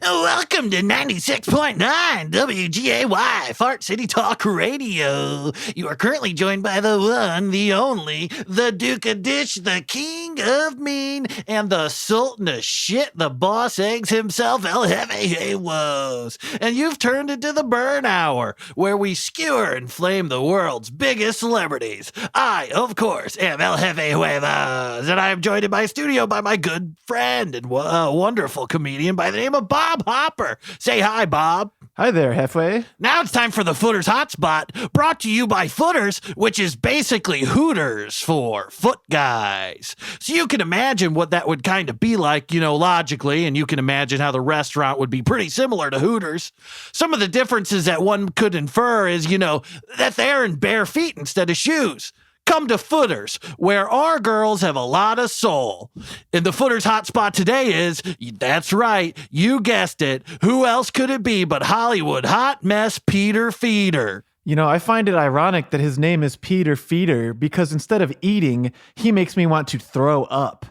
Welcome to 96.9 WGAY, Fart City Talk Radio. You are currently joined by the one, the only, the Duke of Dish, the King of Mean, and the Sultan of Shit, the Boss Eggs himself, El Jefe Huevos. And you've turned into the Burn Hour, where we skewer and flame the world's biggest celebrities. I, of course, am El Jefe Huevos, and I am joined in my studio by my good friend and wonderful comedian by the name of Bob Hopper. Say hi, Bob. Hi there, Halfway. Now it's time for the Footers Hotspot, brought to you by Footers, which is basically Hooters for foot guys. So you can imagine what that would kind of be like, logically, and you can imagine how the restaurant would be pretty similar to Hooters. Some of the differences that one could infer is, that they're in bare feet instead of shoes. Come to Footers, where our girls have a lot of soul. And the Footers Hotspot today is, that's right, you guessed it, who else could it be but Hollywood hot mess Peter Feeder? I find it ironic that his name is Peter Feeder because instead of eating, he makes me want to throw up.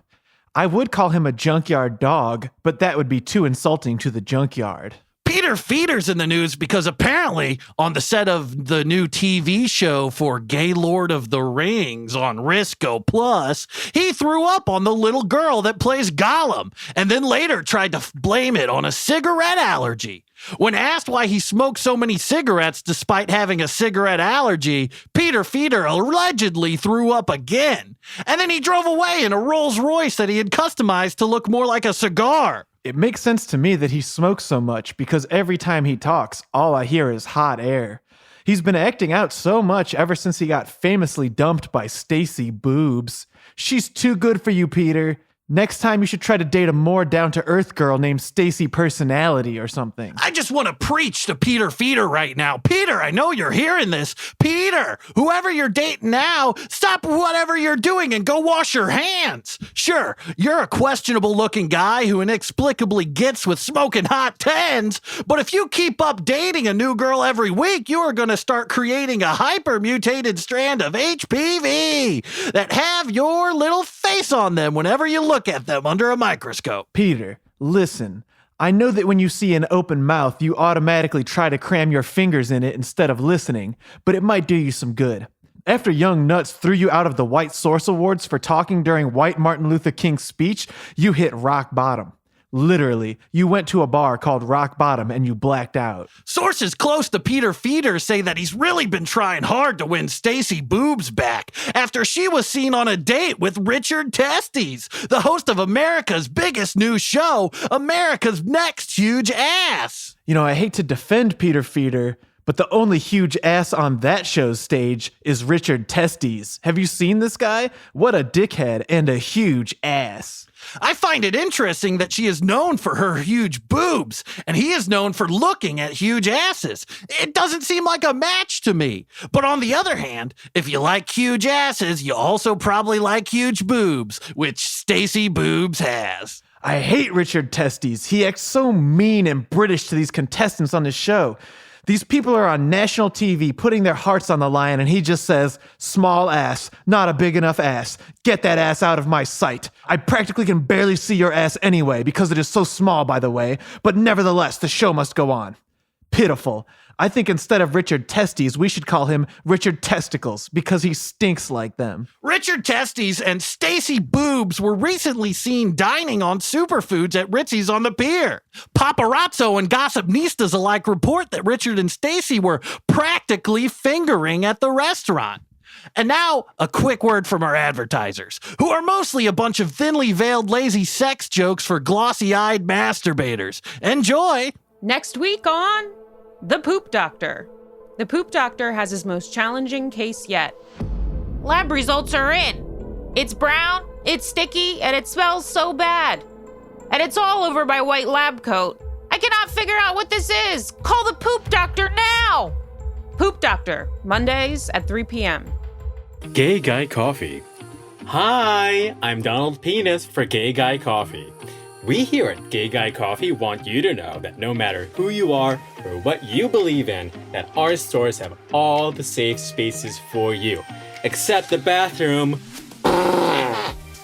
I would call him a junkyard dog, but that would be too insulting to the junkyard. Peter Feeder's in the news because apparently on the set of the new TV show for Gaylord of the Rings on Risco Plus, he threw up on the little girl that plays Gollum and then later tried to blame it on a cigarette allergy. When asked why he smoked so many cigarettes despite having a cigarette allergy, Peter Feeder allegedly threw up again. And then he drove away in a Rolls Royce that he had customized to look more like a cigar. It makes sense to me that he smokes so much because every time he talks, all I hear is hot air. He's been acting out so much ever since he got famously dumped by Stacy Boobs. She's too good for you, Peter. Next time you should try to date a more down-to-earth girl named Stacy Personality or something. I just want to preach to Peter Feeder right now. Peter, I know you're hearing this. Peter, whoever you're dating now, stop whatever you're doing and go wash your hands. Sure, you're a questionable-looking guy who inexplicably gets with smoking hot tens, but if you keep up dating a new girl every week, you are going to start creating a hyper-mutated strand of HPV that have your little face on them whenever you look at them under a microscope. Peter, listen. I know that when you see an open mouth, you automatically try to cram your fingers in it instead of listening, but it might do you some good. After Young Nuts threw you out of the White Source Awards for talking during White Martin Luther King's speech, you hit rock bottom. Literally, you went to a bar called Rock Bottom and you blacked out. Sources close to Peter Feeder say that he's really been trying hard to win Stacy Boobs back after she was seen on a date with Richard Testes, the host of America's biggest new show, America's Next Huge Ass. I hate to defend Peter Feeder, but the only huge ass on that show's stage is Richard Testes. Have you seen this guy? What a dickhead and a huge ass. I find it interesting that she is known for her huge boobs, and he is known for looking at huge asses. It doesn't seem like a match to me. But on the other hand, if you like huge asses, you also probably like huge boobs, which Stacy Boobs has. I hate Richard Testes. He acts so mean and British to these contestants on his show. These people are on national TV putting their hearts on the line and he just says, small ass, not a big enough ass. Get that ass out of my sight. I practically can barely see your ass anyway because it is so small, by the way, but nevertheless, the show must go on. Pitiful. I think instead of Richard Testes, we should call him Richard Testicles because he stinks like them. Richard Testes and Stacy Boobs were recently seen dining on superfoods at Ritzy's on the Pier. Paparazzo and Gossipnistas alike report that Richard and Stacy were practically fingering at the restaurant. And now, a quick word from our advertisers, who are mostly a bunch of thinly veiled lazy sex jokes for glossy-eyed masturbators. Enjoy! Next week on The Poop Doctor. The Poop Doctor has his most challenging case yet. Lab results are in. It's brown, it's sticky, and it smells so bad. And it's all over my white lab coat. I cannot figure out what this is. Call the Poop Doctor now! Poop Doctor, Mondays at 3 p.m. Gay Guy Coffee. Hi, I'm Donald Penis for Gay Guy Coffee. We here at Gay Guy Coffee want you to know that no matter who you are or what you believe in, that our stores have all the safe spaces for you, except the bathroom.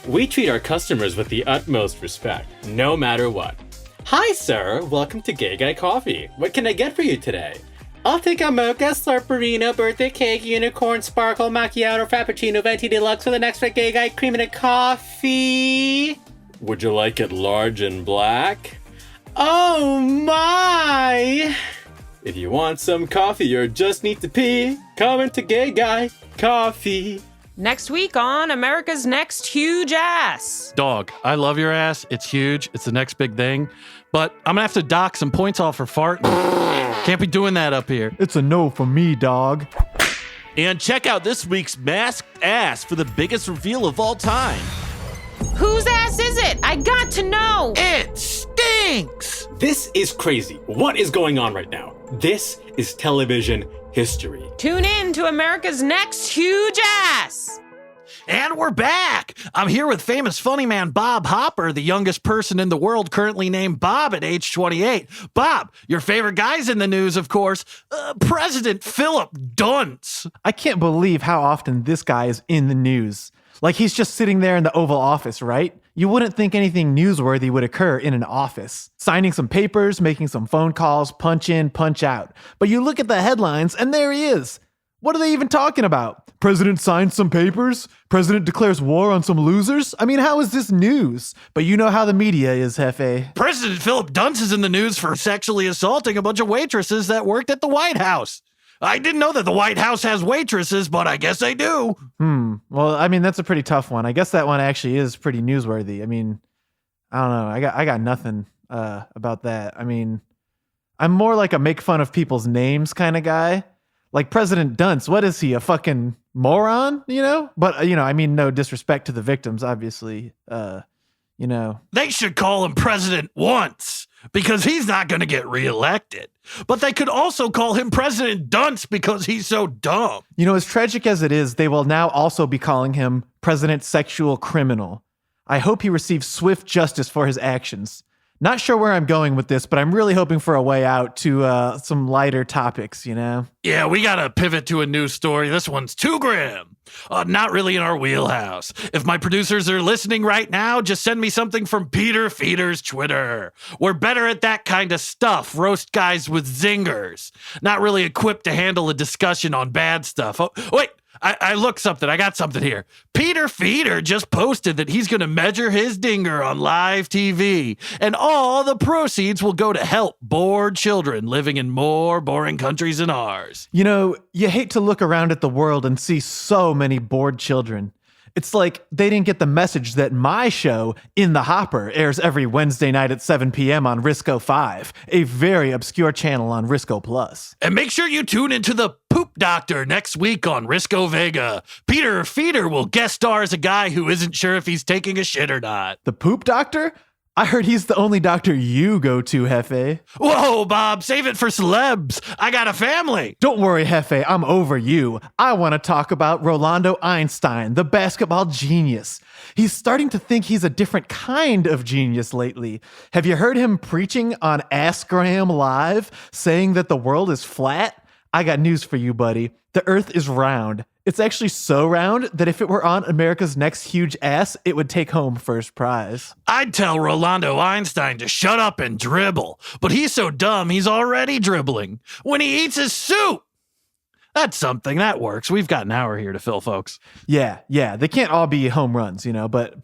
We treat our customers with the utmost respect, no matter what. Hi, sir. Welcome to Gay Guy Coffee. What can I get for you today? I'll take a mocha, slurperino, birthday cake, unicorn, sparkle, macchiato, frappuccino, venti deluxe with an extra gay guy cream and a coffee. Would you like it large and black? Oh my! If you want some coffee or just need to pee, come into Gay Guy Coffee. Next week on America's Next Huge Ass. Dog, I love your ass. It's huge. It's the next big thing. But I'm gonna have to dock some points off for farting. Can't be doing that up here. It's a no for me, dog. And check out this week's Masked Ass for the biggest reveal of all time. Whose ass is it? I got to know. It stinks! This is crazy. What is going on right now? This is television history. Tune in to America's Next Huge Ass. And we're back! I'm here with famous funny man Bob Hopper, the youngest person in the world currently named Bob at age 28. Bob, your favorite guy's in the news, of course, President Philip Dunce. I can't believe how often this guy is in the news. Like he's just sitting there in the Oval Office, right? You wouldn't think anything newsworthy would occur in an office. Signing some papers, making some phone calls, punch in, punch out. But you look at the headlines and there he is. What are they even talking about? President signs some papers? President declares war on some losers? I mean, how is this news? But you know how the media is, Hefe. President Philip Dunce is in the news for sexually assaulting a bunch of waitresses that worked at the White House. I didn't know that the White House has waitresses, but I guess they do. Well, I mean, that's a pretty tough one. I guess that one actually is pretty newsworthy. I mean, I don't know. I got nothing about that. I mean, I'm more like a make fun of people's names kind of guy. Like President Dunce, what is he, a fucking moron, you know? But, you know, I mean, no disrespect to the victims, obviously, you know. They should call him President once because he's not going to get reelected. But they could also call him President Dunce because he's so dumb. You know, as tragic as it is, they will now also be calling him President Sexual Criminal. I hope he receives swift justice for his actions. Not sure where I'm going with this, but I'm really hoping for a way out to some lighter topics, you know? Yeah, we got to pivot to a new story. This one's too grim. Not really in our wheelhouse. If my producers are listening right now, just send me something from Peter Feeder's Twitter. We're better at that kind of stuff. Roast guys with zingers. Not really equipped to handle a discussion on bad stuff. Oh, wait. I looked something. I got something here. Peter Feeder just posted that he's going to measure his dinger on live TV, and all the proceeds will go to help bored children living in more boring countries than ours. You know, you hate to look around at the world and see so many bored children. It's like they didn't get the message that my show, In the Hopper, airs every Wednesday night at 7 p.m. on Risco 5, a very obscure channel on Risco Plus. And make sure you tune into the Poop Doctor next week on Risco Vega. Peter Feeder will guest star as a guy who isn't sure if he's taking a shit or not. The Poop Doctor? I heard he's the only doctor you go to, Hefe. Whoa, Bob, save it for celebs. I got a family. Don't worry, Hefe, I'm over you. I want to talk about Rolando Einstein, the basketball genius. He's starting to think he's a different kind of genius lately. Have you heard him preaching on Askgram Live, saying that the world is flat? I got news for you, buddy. The Earth is round. It's actually so round that if it were on America's Next Huge Ass, it would take home first prize. I'd tell Rolando Einstein to shut up and dribble, but he's so dumb he's already dribbling when he eats his soup. That's something that works. We've got an hour here to fill, folks. Yeah, they can't all be home runs, you know, but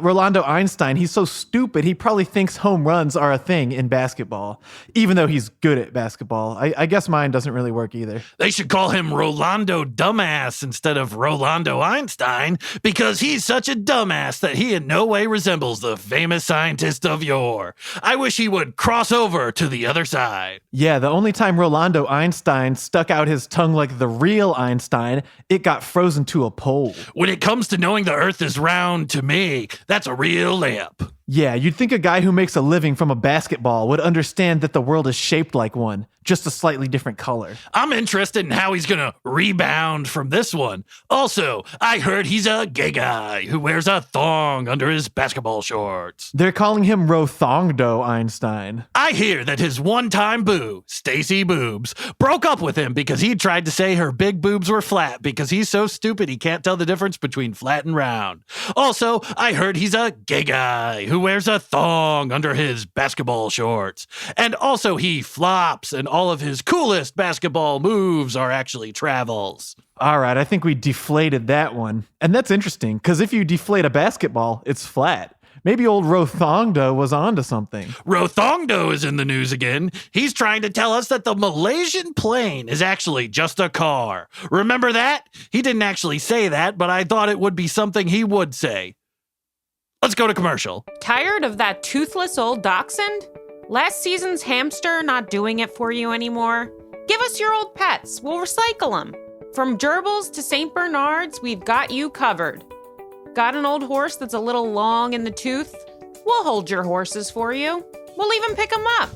Rolando Einstein, he's so stupid, he probably thinks home runs are a thing in basketball, even though he's good at basketball. I guess mine doesn't really work either. They should call him Rolando Dumbass instead of Rolando Einstein because he's such a dumbass that he in no way resembles the famous scientist of yore. I wish he would cross over to the other side. Yeah, the only time Rolando Einstein stuck out his tongue like the real Einstein, it got frozen to a pole. When it comes to knowing the earth is round, to me, that's a real layup. Yeah, you'd think a guy who makes a living from a basketball would understand that the world is shaped like one. just a slightly different color. I'm interested in how he's gonna rebound from this one. Also, I heard he's a gay guy who wears a thong under his basketball shorts. They're calling him Rothongdo Einstein. I hear that his one-time boo, Stacy Boobs, broke up with him because he tried to say her big boobs were flat because he's so stupid he can't tell the difference between flat and round. Also, I heard he's a gay guy who wears a thong under his basketball shorts. And also he flops and all of his coolest basketball moves are actually travels. All right, I think we deflated that one. And that's interesting, because if you deflate a basketball, it's flat. Maybe old Rothongdo was onto something. Rothongdo is in the news again. He's trying to tell us that the Malaysian plane is actually just a car. Remember that? He didn't actually say that, but I thought it would be something he would say. Let's go to commercial. Tired of that toothless old dachshund? Last season's hamster not doing it for you anymore? Give us your old pets. We'll recycle them. From gerbils to St. Bernards, we've got you covered. Got an old horse that's a little long in the tooth? We'll hold your horses for you. We'll even pick them up.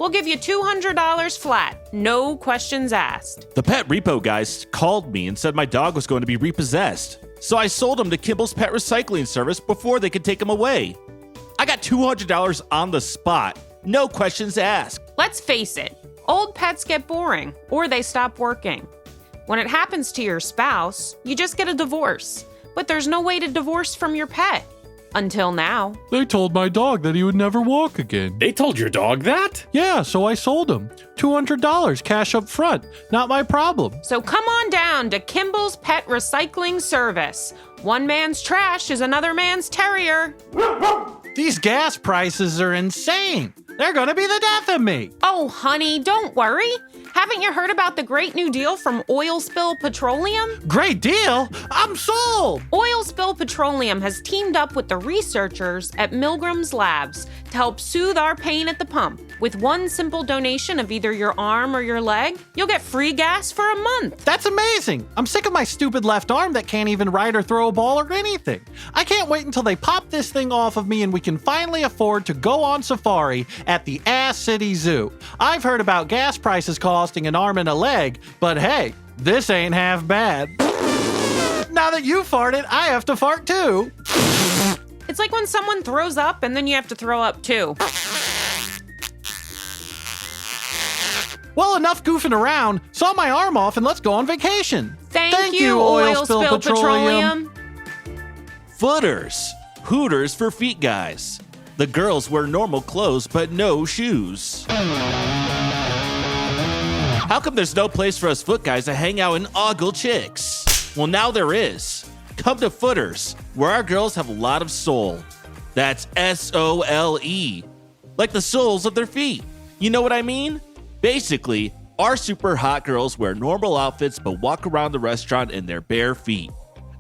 We'll give you $200 flat. No questions asked. The pet repo guys called me and said my dog was going to be repossessed. So I sold him to Kimball's Pet Recycling Service before they could take him away. I got $200 on the spot. No questions asked. Let's face it, old pets get boring, or they stop working. When it happens to your spouse, you just get a divorce. But there's no way to divorce from your pet. Until now. They told my dog that he would never walk again. They told your dog that? Yeah, so I sold him. $200 cash up front. Not my problem. So come on down to Kimball's Pet Recycling Service. One man's trash is another man's terrier. These gas prices are insane. They're gonna be the death of me. Oh, honey, don't worry. Haven't you heard about the great new deal from Oil Spill Petroleum? Great deal. I'm sold. Oil Spill Petroleum has teamed up with the researchers at Milgram's Labs to help soothe our pain at the pump. With one simple donation of either your arm or your leg, you'll get free gas for a month. That's amazing. I'm sick of my stupid left arm that can't even ride or throw a ball or anything. I can't wait until they pop this thing off of me and we can finally afford to go on safari at the Ass City Zoo. I've heard about gas prices costing an arm and a leg, but hey, this ain't half bad. Now that you farted, I have to fart too. It's like when someone throws up and then you have to throw up too. Well, enough goofing around. Saw my arm off and let's go on vacation. Thank you, Oil Spill Petroleum. Footers. Hooters for feet guys. The girls wear normal clothes but no shoes. How come there's no place for us foot guys to hang out and ogle chicks? Well, now there is. Come to Footers, where our girls have a lot of soul. That's S-O-L-E. Like the soles of their feet. You know what I mean? Basically, our super hot girls wear normal outfits but walk around the restaurant in their bare feet.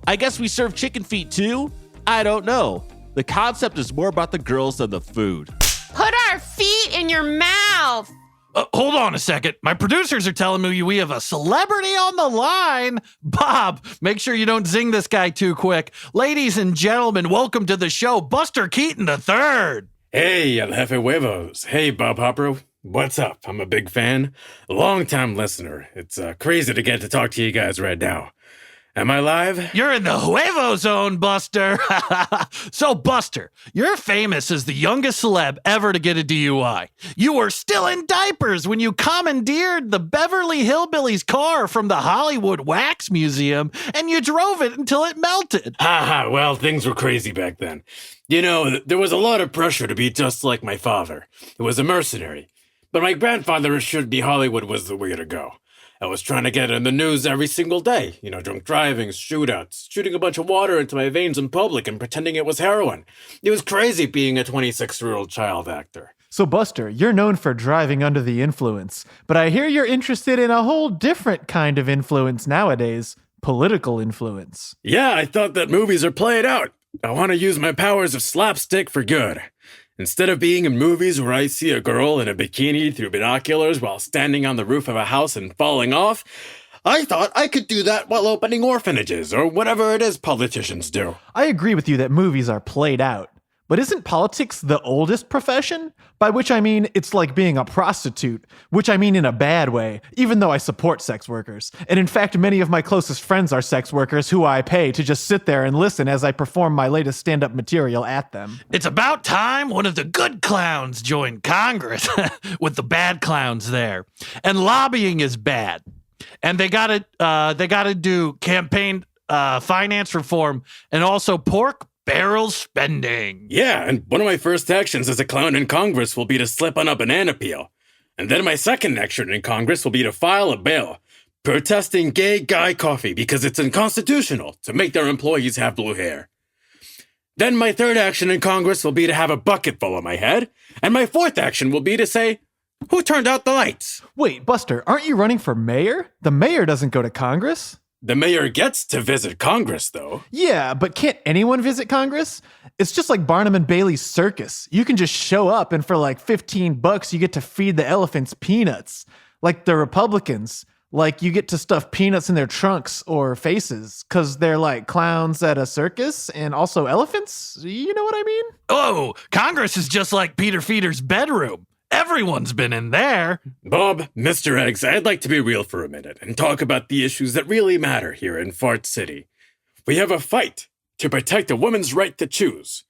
I guess we serve chicken feet too? I don't know. The concept is more about the girls than the food. Put our feet in your mouth. Hold on a second. My producers are telling me we have a celebrity on the line. Bob, make sure you don't zing this guy too quick. Ladies and gentlemen, welcome to the show, Buster Keaton III. Hey, El Jefe Huevos. Hey, Bob Hopper. What's up? I'm a big fan, a long-time listener. It's crazy to get to talk to you guys right now. Am I live? You're in the Huevo zone, Buster. So, Buster, you're famous as the youngest celeb ever to get a DUI. You were still in diapers when you commandeered the Beverly Hillbillies car from the Hollywood Wax Museum, and you drove it until it melted. Haha, well, things were crazy back then. You know, there was a lot of pressure to be just like my father. It was a mercenary. But my grandfather assured me Hollywood was the way to go. I was trying to get in the news every single day. You know, drunk driving, shootouts, shooting a bunch of water into my veins in public and pretending it was heroin. It was crazy being a 26-year-old child actor. So, Buster, you're known for driving under the influence, but I hear you're interested in a whole different kind of influence nowadays, political influence. Yeah, I thought that movies are played out. I want to use my powers of slapstick for good. Instead of being in movies where I see a girl in a bikini through binoculars while standing on the roof of a house and falling off, I thought I could do that while opening orphanages or whatever it is politicians do. I agree with you that movies are played out. But isn't politics the oldest profession? By which I mean it's like being a prostitute, which I mean in a bad way, even though I support sex workers. And in fact, many of my closest friends are sex workers who I pay to just sit there and listen as I perform my latest stand-up material at them. It's about time one of the good clowns joined Congress with the bad clowns there. And lobbying is bad. And they gotta do campaign finance reform and also pork barrel spending. Yeah, and one of my first actions as a clown in Congress will be to slip on a banana peel. And then my second action in Congress will be to file a bill protesting Gay Guy Coffee because it's unconstitutional to make their employees have blue hair. Then my third action in Congress will be to have a bucket full on my head. And my fourth action will be to say, who turned out the lights? Wait, Buster, aren't you running for mayor? The mayor doesn't go to Congress. The mayor gets to visit Congress, though. Yeah, but can't anyone visit Congress? It's just like Barnum and Bailey's circus. You can just show up and for like $15 you get to feed the elephants peanuts. Like the Republicans. Like you get to stuff peanuts in their trunks or faces because they're like clowns at a circus and also elephants. You know what I mean? Oh, Congress is just like Peter Feeder's bedroom. Everyone's been in there. Bob, Mr. Eggs, I'd like to be real for a minute and talk about the issues that really matter here in Fart City. We have a fight to protect a woman's right to choose.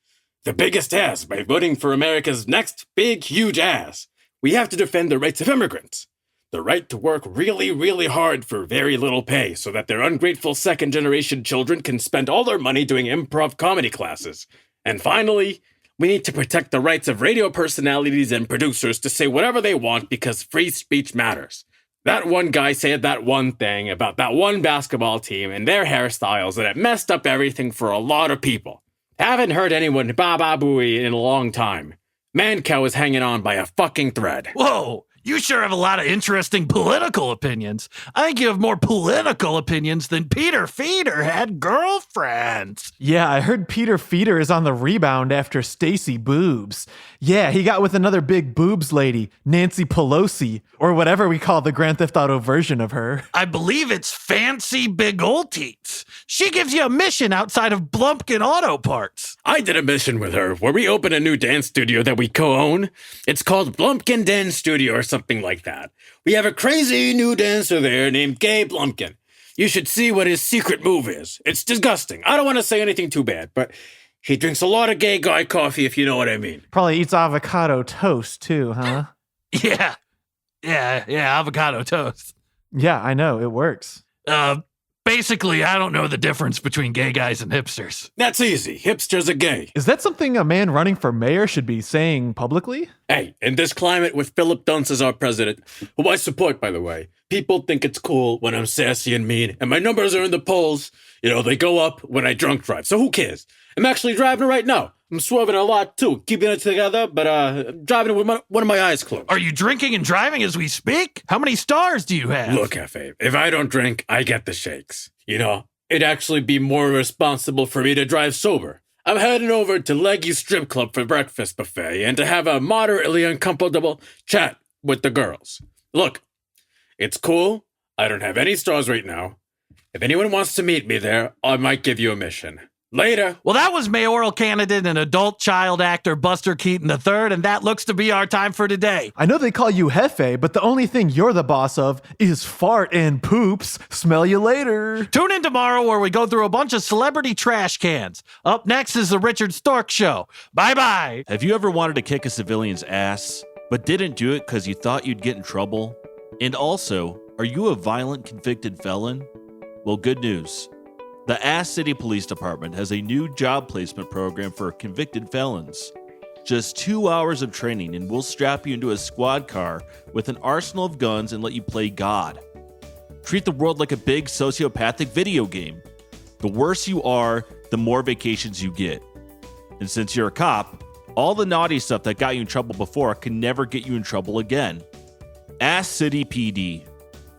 The biggest ass by voting for America's next big, huge ass. We have to defend the rights of immigrants. The right to work really, really hard for very little pay so that their ungrateful second-generation children can spend all their money doing improv comedy classes. And finally, we need to protect the rights of radio personalities and producers to say whatever they want because free speech matters. That one guy said that one thing about that one basketball team and their hairstyles and it messed up everything for a lot of people. Haven't heard anyone ba-ba-booey in a long time. Mancow is hanging on by a fucking thread. Whoa, you sure have a lot of interesting political opinions. I think you have more political opinions than Peter Feeder had girlfriends. Yeah, I heard Peter Feeder is on the rebound after Stacy Boobs. Yeah, he got with another big boobs lady, Nancy Pelosi, or whatever we call the Grand Theft Auto version of her. I believe it's Fancy Big Old Teats. She gives you a mission outside of Blumpkin Auto Parts. I did a mission with her where we open a new dance studio that we co-own. It's called Blumpkin Dance Studio or something like that. We have a crazy new dancer there named Gay Blumpkin. You should see what his secret move is. It's disgusting. I don't want to say anything too bad, but he drinks a lot of Gay Guy coffee, if you know what I mean. Probably eats avocado toast too, huh? Yeah, avocado toast. Yeah, I know, it works. Basically, I don't know the difference between gay guys and hipsters. That's easy. Hipsters are gay. Is that something a man running for mayor should be saying publicly? Hey, in this climate with Philip Dunce as our president, who I support, by the way, people think it's cool when I'm sassy and mean, and my numbers are in the polls. You know, they go up when I drunk drive, so who cares? I'm actually driving right now. I'm swerving a lot, too, keeping it together, but I'm driving with one of my eyes closed. Are you drinking and driving as we speak? How many stars do you have? Look, Hefe, if I don't drink, I get the shakes. You know, it'd actually be more responsible for me to drive sober. I'm heading over to Leggy's Strip Club for breakfast buffet and to have a moderately uncomfortable chat with the girls. Look, it's cool. I don't have any stars right now. If anyone wants to meet me there, I might give you a mission. Later. Well, that was mayoral candidate and adult child actor Buster Keaton III, and that looks to be our time for today. I know they call you Hefe, but the only thing you're the boss of is fart and poops. Smell you later. Tune in tomorrow where we go through a bunch of celebrity trash cans. Up next is the Richard Stork Show. Bye-bye. Have you ever wanted to kick a civilian's ass, but didn't do it because you thought you'd get in trouble? And also, are you a violent convicted felon? Well, good news. The Ass City Police Department has a new job placement program for convicted felons. Just 2 hours of training and we'll strap you into a squad car with an arsenal of guns and let you play God. Treat the world like a big sociopathic video game. The worse you are, the more vacations you get. And since you're a cop, all the naughty stuff that got you in trouble before can never get you in trouble again. Ass City PD,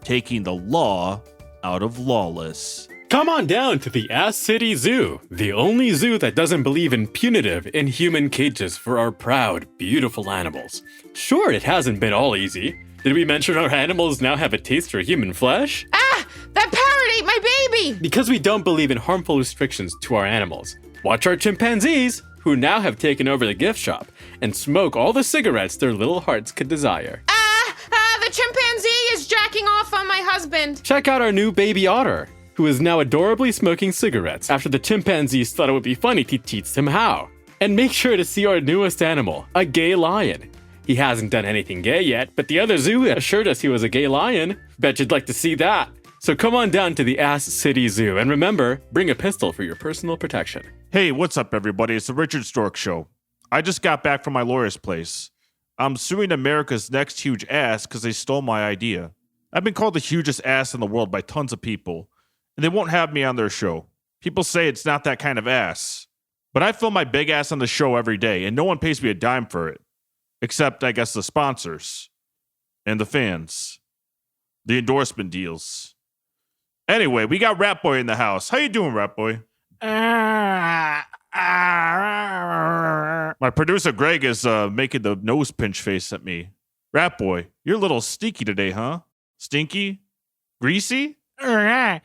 taking the law out of lawless. Come on down to the Ass City Zoo, the only zoo that doesn't believe in punitive, inhuman cages for our proud, beautiful animals. Sure, it hasn't been all easy. Did we mention our animals now have a taste for human flesh? Ah! That parrot ate my baby! Because we don't believe in harmful restrictions to our animals. Watch our chimpanzees, who now have taken over the gift shop and smoke all the cigarettes their little hearts could desire. The chimpanzee is jacking off on my husband. Check out our new baby otter, who is now adorably smoking cigarettes after the chimpanzees thought it would be funny to teach them how. And make sure to see our newest animal, a gay lion. He hasn't done anything gay yet, but the other zoo assured us he was a gay lion. Bet you'd like to see that. So come on down to the Ass City Zoo, and remember, bring a pistol for your personal protection. Hey, what's up, everybody? It's the Richard Stork Show. I just got back from my lawyer's place. I'm suing America's next huge ass because they stole my idea. I've been called the hugest ass in the world by tons of people, and they won't have me on their show. People say it's not that kind of ass. But I film my big ass on the show every day, and no one pays me a dime for it. Except, I guess, the sponsors. And the fans. The endorsement deals. Anyway, we got Rat Boy in the house. How you doing, Rat Boy? My producer Greg is making the nose pinch face at me. Rat Boy, you're a little stinky today, huh? Stinky? Greasy? Look at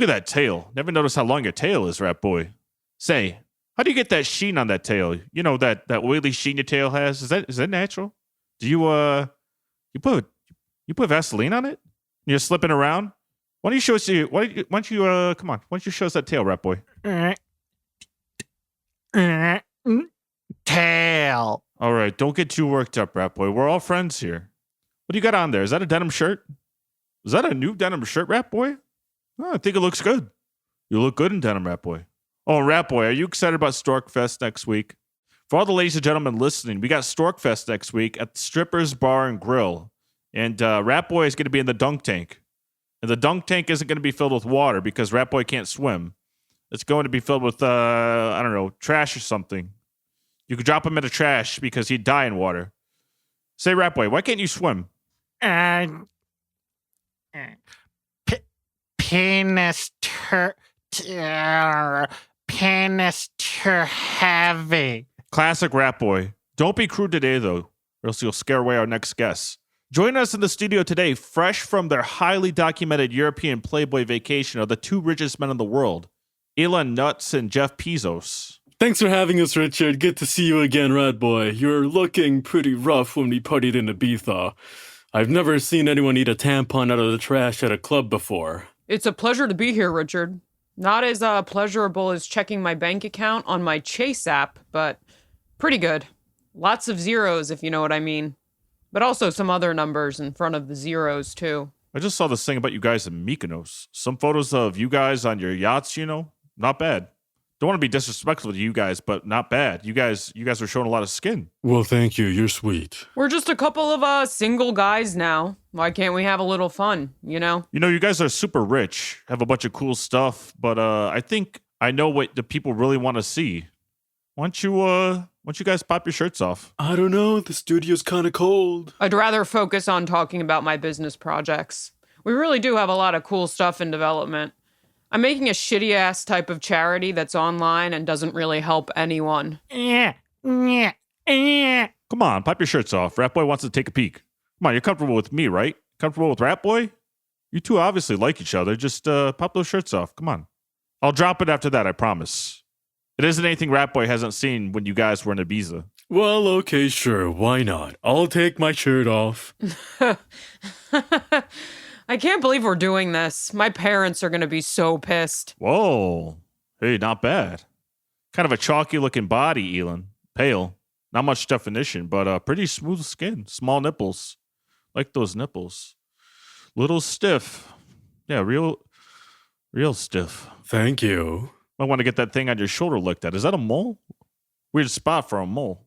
that tail. Never noticed how long your tail is, Rat Boy. Say, how do you get that sheen on that tail? You know, that oily sheen your tail has? Is that natural? Do you put Vaseline on it? You're slipping around? Why don't you show us come on, why don't you show us that tail, Rat Boy? Tail. All right, don't get too worked up, Rat Boy. We're all friends here. What do you got on there? Is that a denim shirt? Is that a new denim shirt, Rat Boy? Oh, I think it looks good. You look good in denim, Rat Boy. Oh, Rat Boy, are you excited about Storkfest next week? For all the ladies and gentlemen listening, we got Storkfest next week at the Strippers Bar and Grill. And Rat Boy is going to be in the dunk tank. And the dunk tank isn't going to be filled with water because Rat Boy can't swim. It's going to be filled with, I don't know, trash or something. You could drop him in the trash because he'd die in water. Say, Rat Boy, why can't you swim? Penis too heavy. Classic Rat Boy. Don't be crude today, though, or else you'll scare away our next guests. Join us in the studio today, fresh from their highly documented European Playboy vacation, are the two richest men in the world, Elon Nuts and Jeff Bezos. Thanks for having us, Richard. Good to see you again, Rat Boy. You're looking pretty rough when we partied in Ibiza. I've never seen anyone eat a tampon out of the trash at a club before. It's a pleasure to be here, Richard. Not as pleasurable as checking my bank account on my Chase app, but pretty good. Lots of zeros, if you know what I mean. But also some other numbers in front of the zeros, too. I just saw this thing about you guys in Mykonos. Some photos of you guys on your yachts, not bad. Don't want to be disrespectful to you guys, but not bad. You guys are showing a lot of skin. Well, thank you. You're sweet. We're just a couple of single guys now. Why can't we have a little fun, You guys are super rich, have a bunch of cool stuff, but I think I know what the people really want to see. Why don't you guys pop your shirts off? I don't know. The studio's kind of cold. I'd rather focus on talking about my business projects. We really do have a lot of cool stuff in development. I'm making a shitty-ass type of charity that's online and doesn't really help anyone. Come on, pop your shirts off. Rat Boy wants to take a peek. Come on, you're comfortable with me, right? Comfortable with Rat Boy? You two obviously like each other. Just pop those shirts off. Come on. I'll drop it after that, I promise. It isn't anything Rat Boy hasn't seen when you guys were in Ibiza. Well, okay, sure. Why not? I'll take my shirt off. I can't believe we're doing this. My parents are going to be so pissed. Whoa. Hey, not bad. Kind of a chalky-looking body, Elon. Pale. Not much definition, but pretty smooth skin. Small nipples. Like those nipples. Little stiff. Yeah, real stiff. Thank you. Might want to get that thing on your shoulder looked at. Is that a mole? Weird spot for a mole.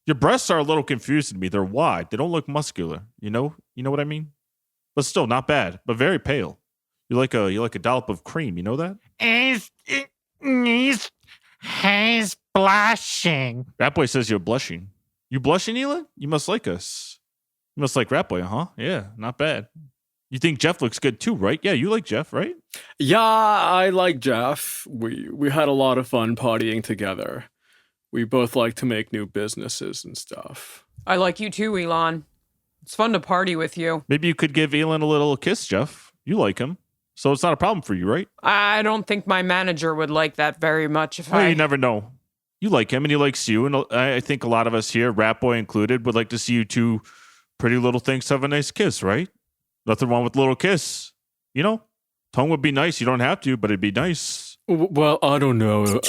Your breasts are a little confusing to me. They're wide. They don't look muscular. You know what I mean? But still, not bad. But very pale. You like a dollop of cream. You know that? He's blushing. Rat Boy says you're blushing. You blushing, Elon? You must like us. You must like Rat Boy, huh? Yeah, not bad. You think Jeff looks good too, right? Yeah, you like Jeff, right? Yeah, I like Jeff. We had a lot of fun partying together. We both like to make new businesses and stuff. I like you too, Elon. It's fun to party with you. Maybe you could give Elon a little kiss, Jeff. You like him. So it's not a problem for you, right? I don't think my manager would like that very much if Well, I... you never know. You like him and he likes you. And I think a lot of us here, Rat Boy included, would like to see you two pretty little things have a nice kiss, right? Nothing wrong with a little kiss. You know, tongue would be nice. You don't have to, but it'd be nice. Well, I don't know.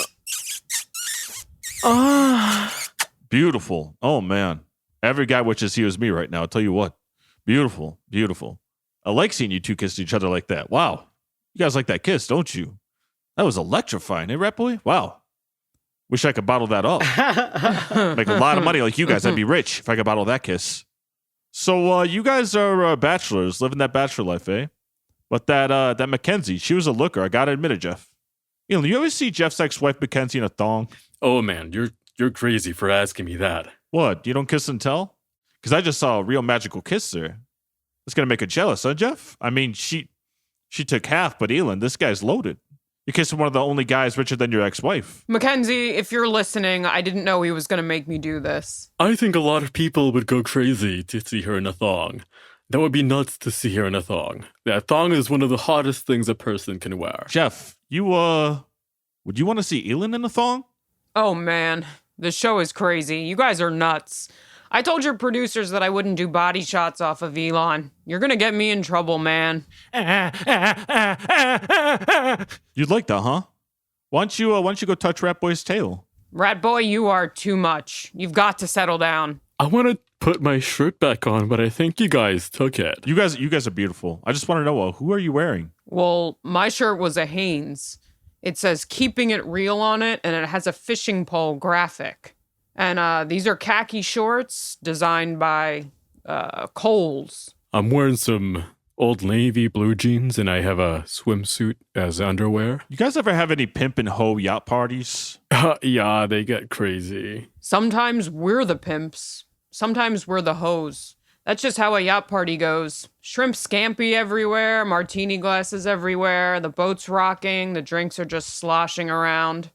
Beautiful. Oh, man. Every guy wishes he was me right now. I'll tell you what. Beautiful. Beautiful. I like seeing you two kiss each other like that. Wow. You guys like that kiss, don't you? That was electrifying, eh, Rat Boy? Wow. Wish I could bottle that up. Make a lot of money like you guys. I'd be rich if I could bottle that kiss. So you guys are bachelors, living that bachelor life, eh? But that Mackenzie, she was a looker. I gotta admit it, Jeff. You ever see Jeff's ex-wife Mackenzie in a thong? Oh man, you're crazy for asking me that. What? You don't kiss and tell? Because I just saw a real magical kiss there. It's gonna make her jealous, huh, Jeff? I mean, she took half, but Elin, this guy's loaded. You're kissing one of the only guys richer than your ex-wife. Mackenzie, if you're listening, I didn't know he was going to make me do this. I think a lot of people would go crazy to see her in a thong. That would be nuts to see her in a thong. That thong is one of the hottest things a person can wear. Jeff, would you want to see Elin in a thong? Oh man, this show is crazy. You guys are nuts. I told your producers that I wouldn't do body shots off of Elon. You're gonna get me in trouble, man. You'd like that, huh? Why don't you go touch Rat Boy's tail? Rat Boy, you are too much. You've got to settle down. I want to put my shirt back on, but I think you guys took it. You guys are beautiful. I just want to know, who are you wearing? Well, my shirt was a Hanes. It says keeping it real on it, and it has a fishing pole graphic. And these are khaki shorts designed by Kohl's. I'm wearing some Old Navy blue jeans, and I have a swimsuit as underwear. You guys ever have any pimp and hoe yacht parties? Yeah, they get crazy. Sometimes we're the pimps. Sometimes we're the hoes. That's just how a yacht party goes. Shrimp scampi everywhere, martini glasses everywhere, the boat's rocking, the drinks are just sloshing around.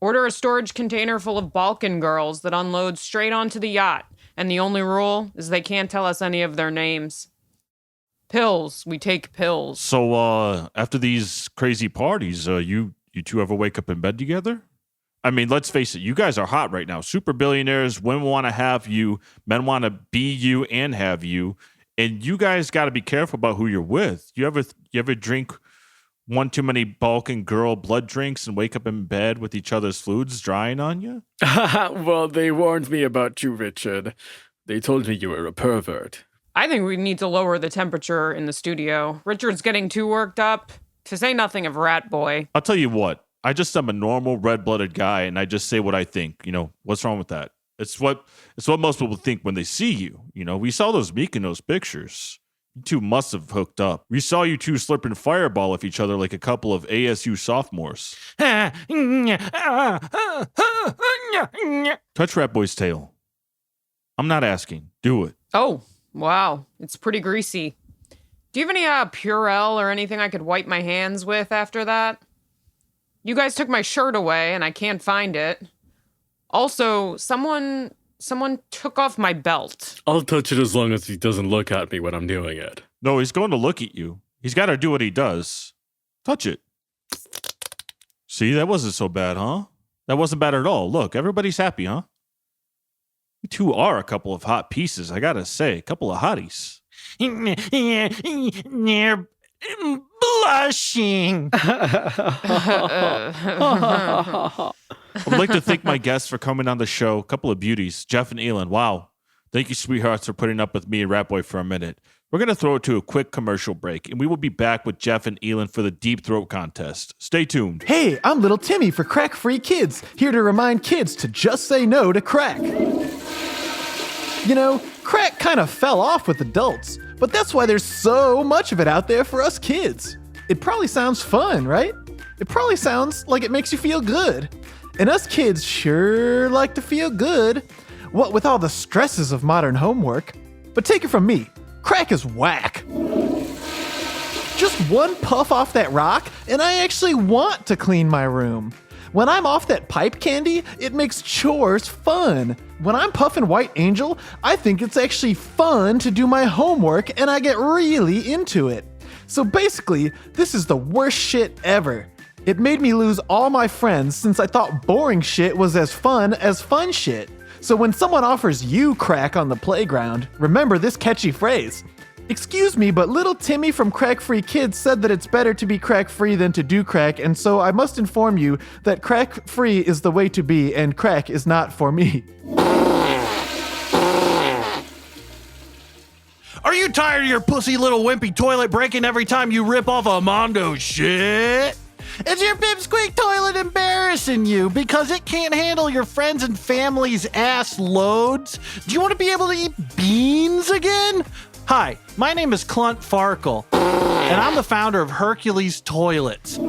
Order a storage container full of Balkan girls that unloads straight onto the yacht, and the only rule is they can't tell us any of their names. Pills. We take pills. So, after these crazy parties, you two ever wake up in bed together? I mean, let's face it, you guys are hot right now. Super billionaires, women want to have you, men want to be you and have you, and you guys got to be careful about who you're with. You ever drink one too many Balkan girl blood drinks and wake up in bed with each other's fluids drying on you? Well, they warned me about you, Richard. They told me you were a pervert. I think we need to lower the temperature in the studio. Richard's getting too worked up, to say nothing of Rat Boy. I'll tell you what. I just am a normal red-blooded guy, and I just say what I think. What's wrong with that? It's what most people think when they see you. We saw those Mykonos pictures. You two must have hooked up. We saw you two slurping Fireball off each other like a couple of ASU sophomores. Touch Rat Boy's tail. I'm not asking. Do it. Oh, wow. It's pretty greasy. Do you have any Purell or anything I could wipe my hands with after that? You guys took my shirt away and I can't find it. Also, someone took off my belt. I'll touch it as long as he doesn't look at me when I'm doing it. No, he's going to look at you. He's got to do what he does. Touch it. See, that wasn't so bad, huh? That wasn't bad at all. Look, everybody's happy, huh? You two are a couple of hot pieces, I gotta say. A couple of hotties. You're blushing. I would like to thank my guests for coming on the show. A couple of beauties, Jeff and Elin. Wow. Thank you, sweethearts, for putting up with me and Rat Boy for a minute. We're going to throw it to a quick commercial break, and we will be back with Jeff and Elin for the Deep Throat Contest. Stay tuned. Hey, I'm Little Timmy for Crack Free Kids, here to remind kids to just say no to crack. Crack kind of fell off with adults, but that's why there's so much of it out there for us kids. It probably sounds fun, right? It probably sounds like it makes you feel good. And us kids sure like to feel good, what with all the stresses of modern homework. But take it from me, crack is whack. Just one puff off that rock, and I actually want to clean my room. When I'm off that pipe candy, it makes chores fun. When I'm puffing White Angel, I think it's actually fun to do my homework, and I get really into it. So basically, this is the worst shit ever. It made me lose all my friends since I thought boring shit was as fun shit. So when someone offers you crack on the playground, remember this catchy phrase. Excuse me, but little Timmy from Crack Free Kids said that it's better to be crack free than to do crack, and so I must inform you that crack free is the way to be, and crack is not for me. Are you tired of your pussy little wimpy toilet breaking every time you rip off a Mondo shit? Is your Pipsqueak toilet embarrassing you because it can't handle your friends and family's ass loads? Do you want to be able to eat beans again? Hi, my name is Clunt Farkle, and I'm the founder of Hercules Toilets.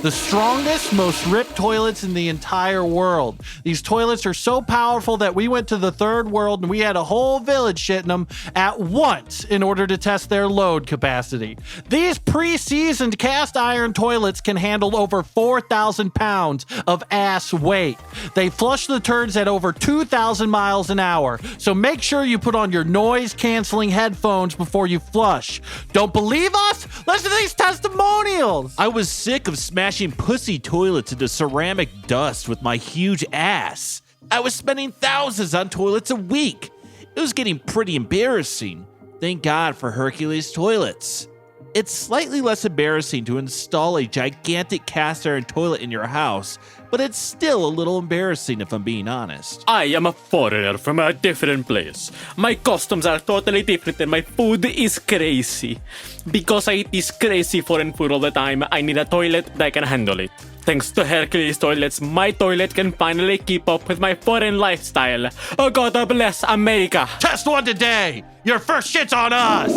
The strongest, most ripped toilets in the entire world. These toilets are so powerful that we went to the third world and we had a whole village shitting them at once in order to test their load capacity. These pre-seasoned cast iron toilets can handle over 4,000 pounds of ass weight. They flush the turds at over 2,000 miles an hour, so make sure you put on your noise-canceling headphones before you flush. Don't believe us? Listen to these testimonials! I was sick of smashing pussy toilets into ceramic dust with my huge ass. I was spending thousands on toilets a week. It was getting pretty embarrassing. Thank God for Hercules toilets. It's slightly less embarrassing to install a gigantic cast iron toilet in your house, but it's still a little embarrassing if I'm being honest. I am a foreigner from a different place. My customs are totally different and my food is crazy. Because I eat this crazy foreign food all the time, I need a toilet that can handle it. Thanks to Hercules toilets, my toilet can finally keep up with my foreign lifestyle. Oh, God bless America. Test one today! Your first shit's on us!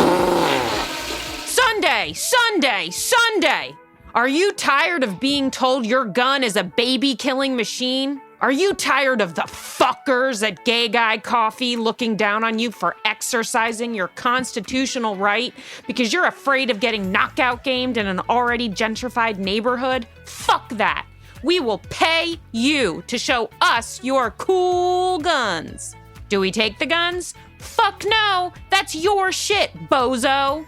Sunday, Sunday, Sunday! Are you tired of being told your gun is a baby-killing machine? Are you tired of the fuckers at Gay Guy Coffee looking down on you for exercising your constitutional right because you're afraid of getting knockout gamed in an already gentrified neighborhood? Fuck that. We will pay you to show us your cool guns. Do we take the guns? Fuck no. That's your shit, bozo.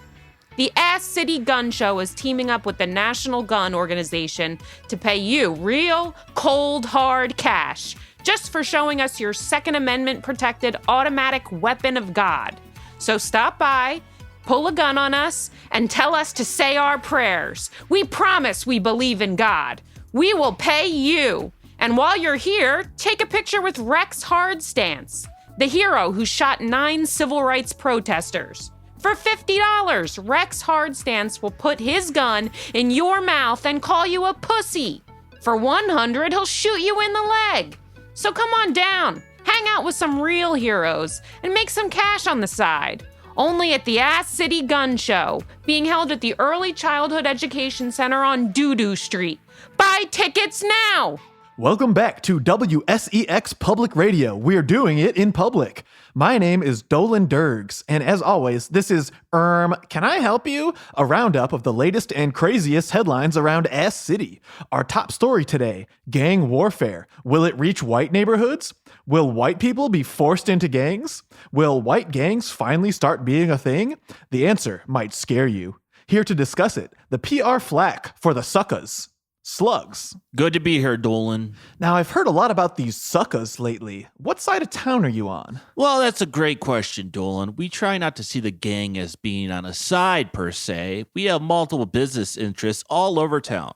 The Ass City Gun Show is teaming up with the National Gun Organization to pay you real, cold, hard cash just for showing us your Second Amendment protected automatic weapon of God. So stop by, pull a gun on us, and tell us to say our prayers. We promise we believe in God. We will pay you. And while you're here, take a picture with Rex Hardstance, the hero who shot 9 civil rights protesters. For $50, Rex Hardstance will put his gun in your mouth and call you a pussy. For $100, he'll shoot you in the leg. So come on down, hang out with some real heroes, and make some cash on the side. Only at the Ass City Gun Show, being held at the Early Childhood Education Center on Doo-Doo Street. Buy tickets now! Welcome back to WSEX Public Radio. We're doing it in public. My name is Dolan Dergs, and as always, this is Can I Help You? A roundup of the latest and craziest headlines around Ass City. Our top story today, gang warfare. Will it reach white neighborhoods? Will white people be forced into gangs? Will white gangs finally start being a thing? The answer might scare you. Here to discuss it, the PR flack for the suckas. Slugs. Good to be here, Dolan. Now, I've heard a lot about these suckas lately. What side of town are you on? Well, that's a great question, Dolan. We try not to see the gang as being on a side, per se. We have multiple business interests all over town.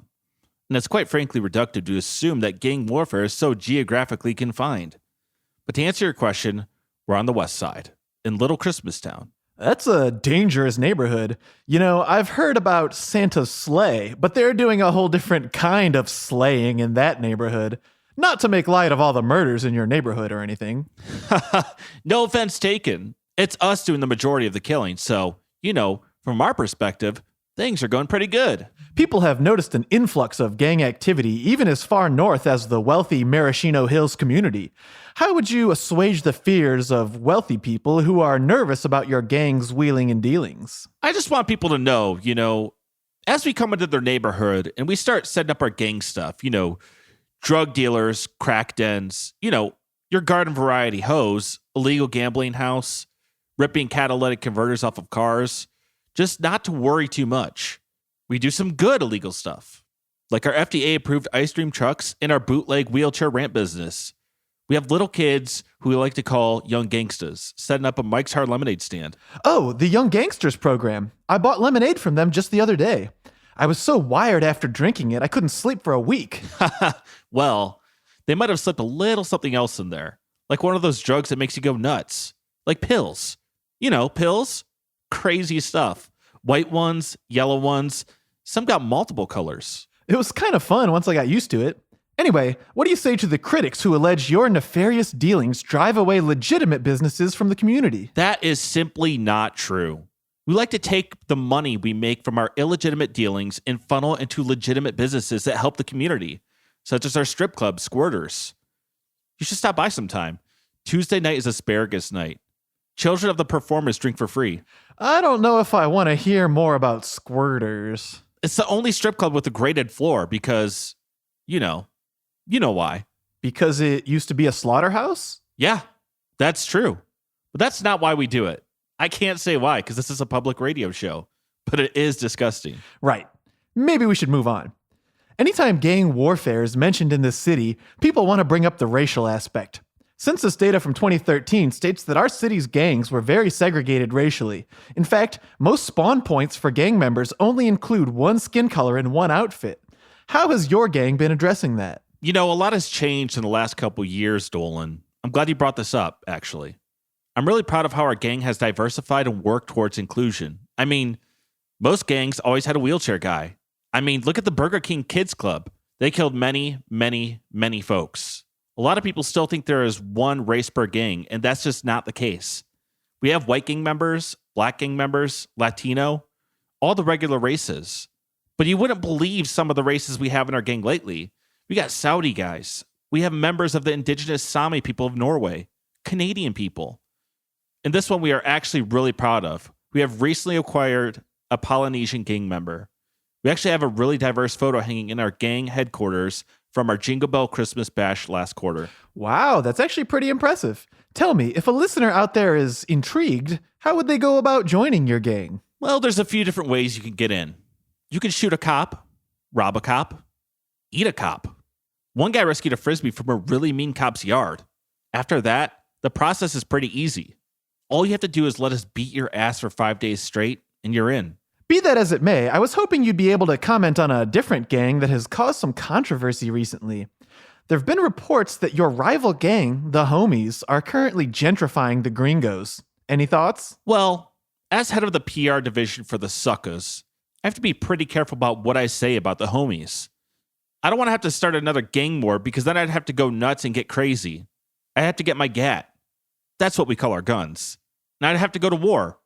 And it's quite frankly reductive to assume that gang warfare is so geographically confined. But to answer your question, we're on the west side, in Little Christmastown. That's a dangerous neighborhood. You know, I've heard about Santa's sleigh, but they're doing a whole different kind of slaying in that neighborhood. Not to make light of all the murders in your neighborhood or anything. No offense taken. It's us doing the majority of the killing, so, you know, from our perspective, things are going pretty good. People have noticed an influx of gang activity even as far north as the wealthy Maraschino Hills community. How would you assuage the fears of wealthy people who are nervous about your gang's wheeling and dealings? I just want people to know, you know, as we come into their neighborhood and we start setting up our gang stuff, you know, drug dealers, crack dens, you know, your garden variety hose, illegal gambling house, ripping catalytic converters off of cars, just not to worry too much. We do some good illegal stuff, like our FDA-approved ice cream trucks and our bootleg wheelchair ramp business. We have little kids who we like to call young gangstas, setting up a Mike's Hard Lemonade stand. Oh, the Young Gangsters program. I bought lemonade from them just the other day. I was so wired after drinking it, I couldn't sleep for a week. Well, they might have slipped a little something else in there, like one of those drugs that makes you go nuts, like pills. You know, pills? Crazy stuff. White ones, yellow ones. Some got multiple colors. It was kind of fun once I got used to it. Anyway, what do you say to the critics who allege your nefarious dealings drive away legitimate businesses from the community? That is simply not true. We like to take the money we make from our illegitimate dealings and funnel into legitimate businesses that help the community, such as our strip club, Squirters. You should stop by sometime. Tuesday night is asparagus night. Children of the performers drink for free. I don't know if I want to hear more about squirters. It's the only strip club with a graded floor because, you know why. Because it used to be a slaughterhouse? Yeah, that's true. But that's not why we do it. I can't say why because this is a public radio show, but it is disgusting. Right. Maybe we should move on. Anytime gang warfare is mentioned in this city, people want to bring up the racial aspect. Census data from 2013 states that our city's gangs were very segregated racially. In fact, most spawn points for gang members only include one skin color and one outfit. How has your gang been addressing that? You know, a lot has changed in the last couple years, Dolan. I'm glad you brought this up, actually. I'm really proud of how our gang has diversified and worked towards inclusion. I mean, most gangs always had a wheelchair guy. I mean, look at the Burger King Kids Club. They killed many, many, many folks. A lot of people still think there is one race per gang, and that's just not the case. We have white gang members, black gang members, Latino, all the regular races. But you wouldn't believe some of the races we have in our gang lately. We got Saudi guys. We have members of the indigenous Sami people of Norway, Canadian people. And this one we are actually really proud of. We have recently acquired a Polynesian gang member. We actually have a really diverse photo hanging in our gang headquarters from our Jingle Bell Christmas Bash last quarter. Wow, that's actually pretty impressive. Tell me, if a listener out there is intrigued, how would they go about joining your gang? Well, there's a few different ways you can get in. You can shoot a cop, rob a cop, eat a cop. One guy rescued a Frisbee from a really mean cop's yard. After that, the process is pretty easy. All you have to do is let us beat your ass for 5 days straight, and you're in. Be that as it may, I was hoping you'd be able to comment on a different gang that has caused some controversy recently. There have been reports that your rival gang, the Homies, are currently gentrifying the Gringos. Any thoughts? Well, as head of the PR division for the Suckers, I have to be pretty careful about what I say about the Homies. I don't want to have to start another gang war because then I'd have to go nuts and get crazy. I have to get my gat. That's what we call our guns. And I'd have to go to war.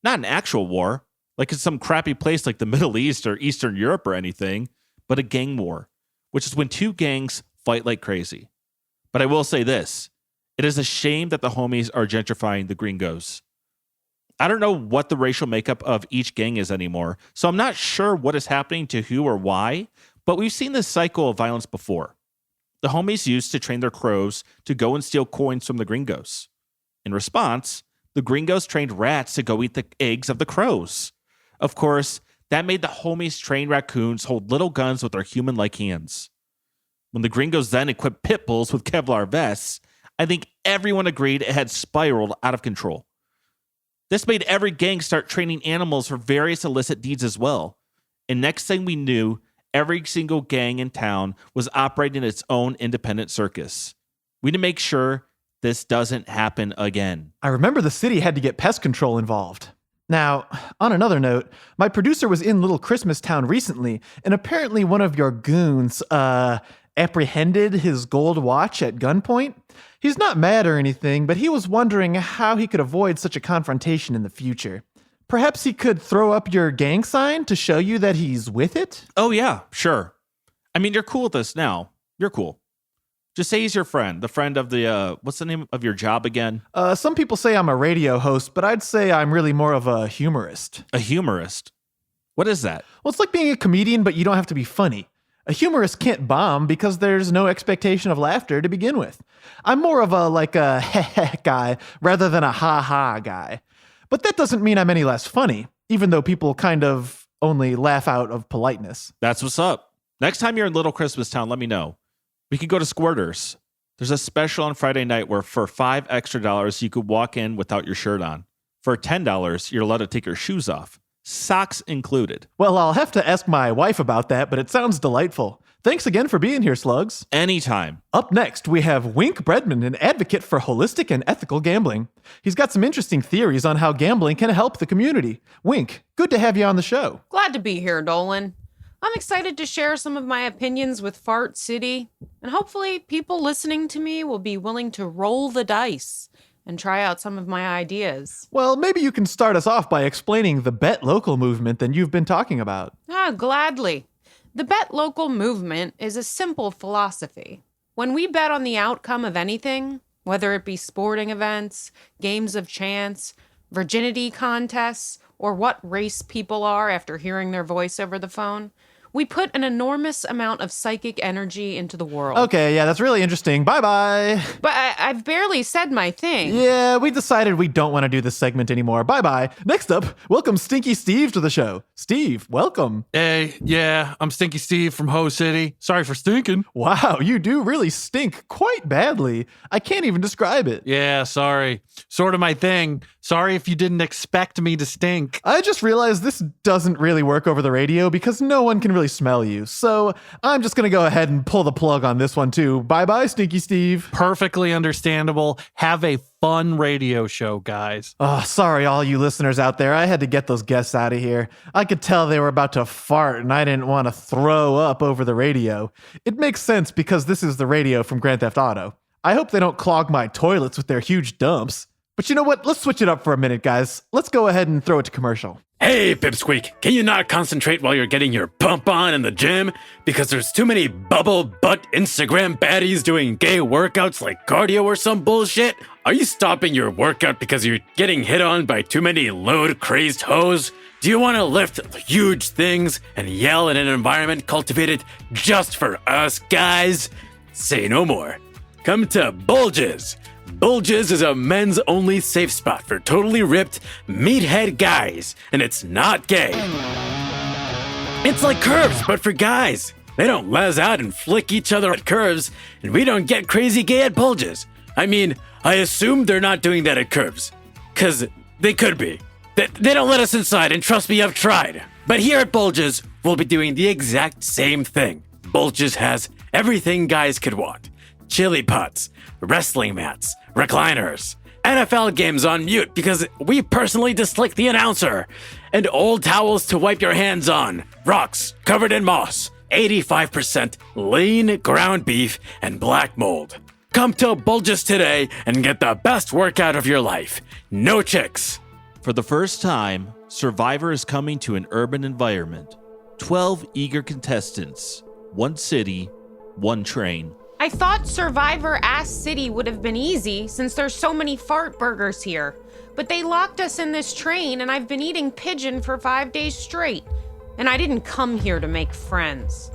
Not an actual war, like in some crappy place like the Middle East or Eastern Europe or anything, but a gang war, which is when two gangs fight like crazy. But I will say this. It is a shame that the Homies are gentrifying the Gringos. I don't know what the racial makeup of each gang is anymore, so I'm not sure what is happening to who or why, but we've seen this cycle of violence before. The Homies used to train their crows to go and steal coins from the Gringos. In response, the Gringos trained rats to go eat the eggs of the crows. Of course, that made the Homies train raccoons hold little guns with their human-like hands. When the Gringos then equipped pit bulls with Kevlar vests, I think everyone agreed it had spiraled out of control. This made every gang start training animals for various illicit deeds as well. And next thing we knew, every single gang in town was operating its own independent circus. We need to make sure this doesn't happen again. I remember the city had to get pest control involved. Now, on another note, my producer was in Little Christmas Town recently, and apparently one of your goons, apprehended his gold watch at gunpoint. He's not mad or anything, but he was wondering how he could avoid such a confrontation in the future. Perhaps he could throw up your gang sign to show you that he's with it? Oh yeah, sure. I mean, you're cool with this now. You're cool. Just say he's your friend, the friend of the, what's the name of your job again? Some people say I'm a radio host, but I'd say I'm really more of a humorist. A humorist? What is that? Well, it's like being a comedian, but you don't have to be funny. A humorist can't bomb because there's no expectation of laughter to begin with. I'm more of a heh guy rather than a ha-ha guy. But that doesn't mean I'm any less funny, even though people kind of only laugh out of politeness. That's what's up. Next time you're in Little Christmas Town, let me know. We can go to Squirters. There's a special on Friday night where for $5 extra you could walk in without your shirt on. For $10, you're allowed to take your shoes off. Socks included. Well, I'll have to ask my wife about that, but it sounds delightful. Thanks again for being here, Slugs. Anytime. Up next, we have Wink Bredman, an advocate for holistic and ethical gambling. He's got some interesting theories on how gambling can help the community. Wink, good to have you on the show. Glad to be here, Dolan. I'm excited to share some of my opinions with Fart City, and hopefully people listening to me will be willing to roll the dice and try out some of my ideas. Well, maybe you can start us off by explaining the Bet Local movement that you've been talking about. Gladly. The Bet Local movement is a simple philosophy. When we bet on the outcome of anything, whether it be sporting events, games of chance, virginity contests, or what race people are after hearing their voice over the phone, we put an enormous amount of psychic energy into the world. Okay, yeah, that's really interesting. Bye-bye. But I've barely said my thing. Yeah, we decided we don't want to do this segment anymore. Bye-bye. Next up, welcome Stinky Steve to the show. Steve, welcome. Hey, yeah, I'm Stinky Steve from Ho City. Sorry for stinking. Wow, you do really stink quite badly. I can't even describe it. Yeah, sorry. Sort of my thing. Sorry if you didn't expect me to stink. I just realized this doesn't really work over the radio because no one can really smell you. So I'm just going to go ahead and pull the plug on this one too. Bye-bye, Stinky Steve. Perfectly understandable. Have a fun radio show, guys. Oh, sorry, all you listeners out there. I had to get those guests out of here. I could tell they were about to fart and I didn't want to throw up over the radio. It makes sense because this is the radio from Grand Theft Auto. I hope they don't clog my toilets with their huge dumps. But you know what? Let's switch it up for a minute, guys. Let's go ahead and throw it to commercial. Hey, Pipsqueak, can you not concentrate while you're getting your pump on in the gym? Because there's too many bubble butt Instagram baddies doing gay workouts like cardio or some bullshit? Are you stopping your workout because you're getting hit on by too many load-crazed hoes? Do you want to lift huge things and yell in an environment cultivated just for us guys? Say no more. Come to Bulges. Bulges is a men's only safe spot for totally ripped, meathead guys, and it's not gay. It's like Curves, but for guys. They don't les out and flick each other at Curves, and we don't get crazy gay at Bulges. I mean, I assume they're not doing that at Curves, 'cause they could be. They don't let us inside, and trust me, I've tried. But here at Bulges, we'll be doing the exact same thing. Bulges has everything guys could want. Chili pots, wrestling mats, recliners, NFL games on mute because we personally dislike the announcer, and old towels to wipe your hands on, rocks covered in moss, 85% lean ground beef, and black mold. Come to Bulges today and get the best workout of your life. No chicks. For the first time, Survivor is coming to an urban environment. 12 eager contestants, one city, one train. I thought Survivor Ass City would have been easy since there's so many fart burgers here. But they locked us in this train and I've been eating pigeon for 5 days straight. And I didn't come here to make friends.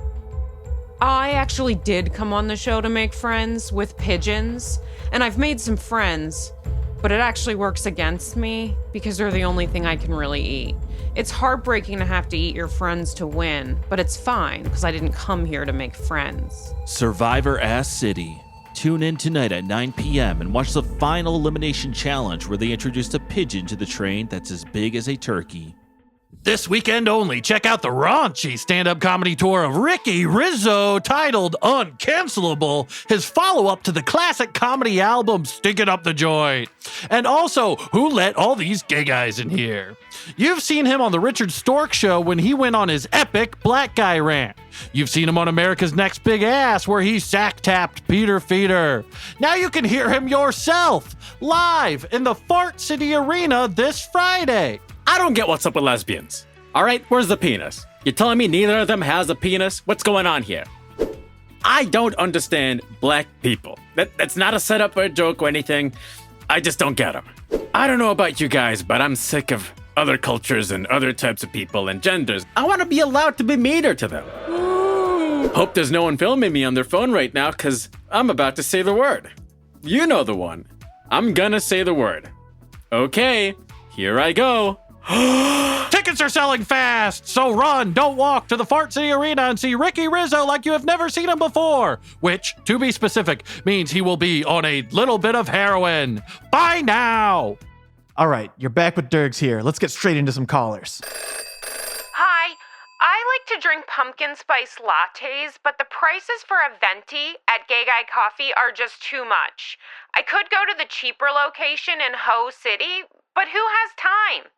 I actually did come on the show to make friends with pigeons. And I've made some friends. But it actually works against me because they're the only thing I can really eat. It's heartbreaking to have to eat your friends to win, but it's fine because I didn't come here to make friends. Survivor Ass City. Tune in tonight at 9 p.m. and watch the final elimination challenge where they introduced a pigeon to the train that's as big as a turkey. This weekend only, check out the raunchy stand-up comedy tour of Ricky Rizzo titled Uncancelable, his follow-up to the classic comedy album Stinkin' Up the Joint. And also, who let all these gay guys in here? You've seen him on the Richard Stork Show when he went on his epic black guy rant. You've seen him on America's Next Big Ass where he sack-tapped Peter Feeder. Now you can hear him yourself, live in the Fart City Arena this Friday. I don't get what's up with lesbians. All right, where's the penis? You're telling me neither of them has a penis? What's going on here? I don't understand black people. That's not a setup or a joke or anything. I just don't get them. I don't know about you guys, but I'm sick of other cultures and other types of people and genders. I want to be allowed to be meaner to them. Hope there's no one filming me on their phone right now, because I'm about to say the word. You know the one. I'm gonna say the word. Okay, here I go. Take Tickets are selling fast, so run, don't walk to the Fart City Arena and see Ricky Rizzo like you have never seen him before, which, to be specific, means he will be on a little bit of heroin. Bye now! All right, you're back with Dergs here. Let's get straight into some callers. Hi, I like to drink pumpkin spice lattes, but the prices for a venti at Gay Guy Coffee are just too much. I could go to the cheaper location in Ho City, but who has time?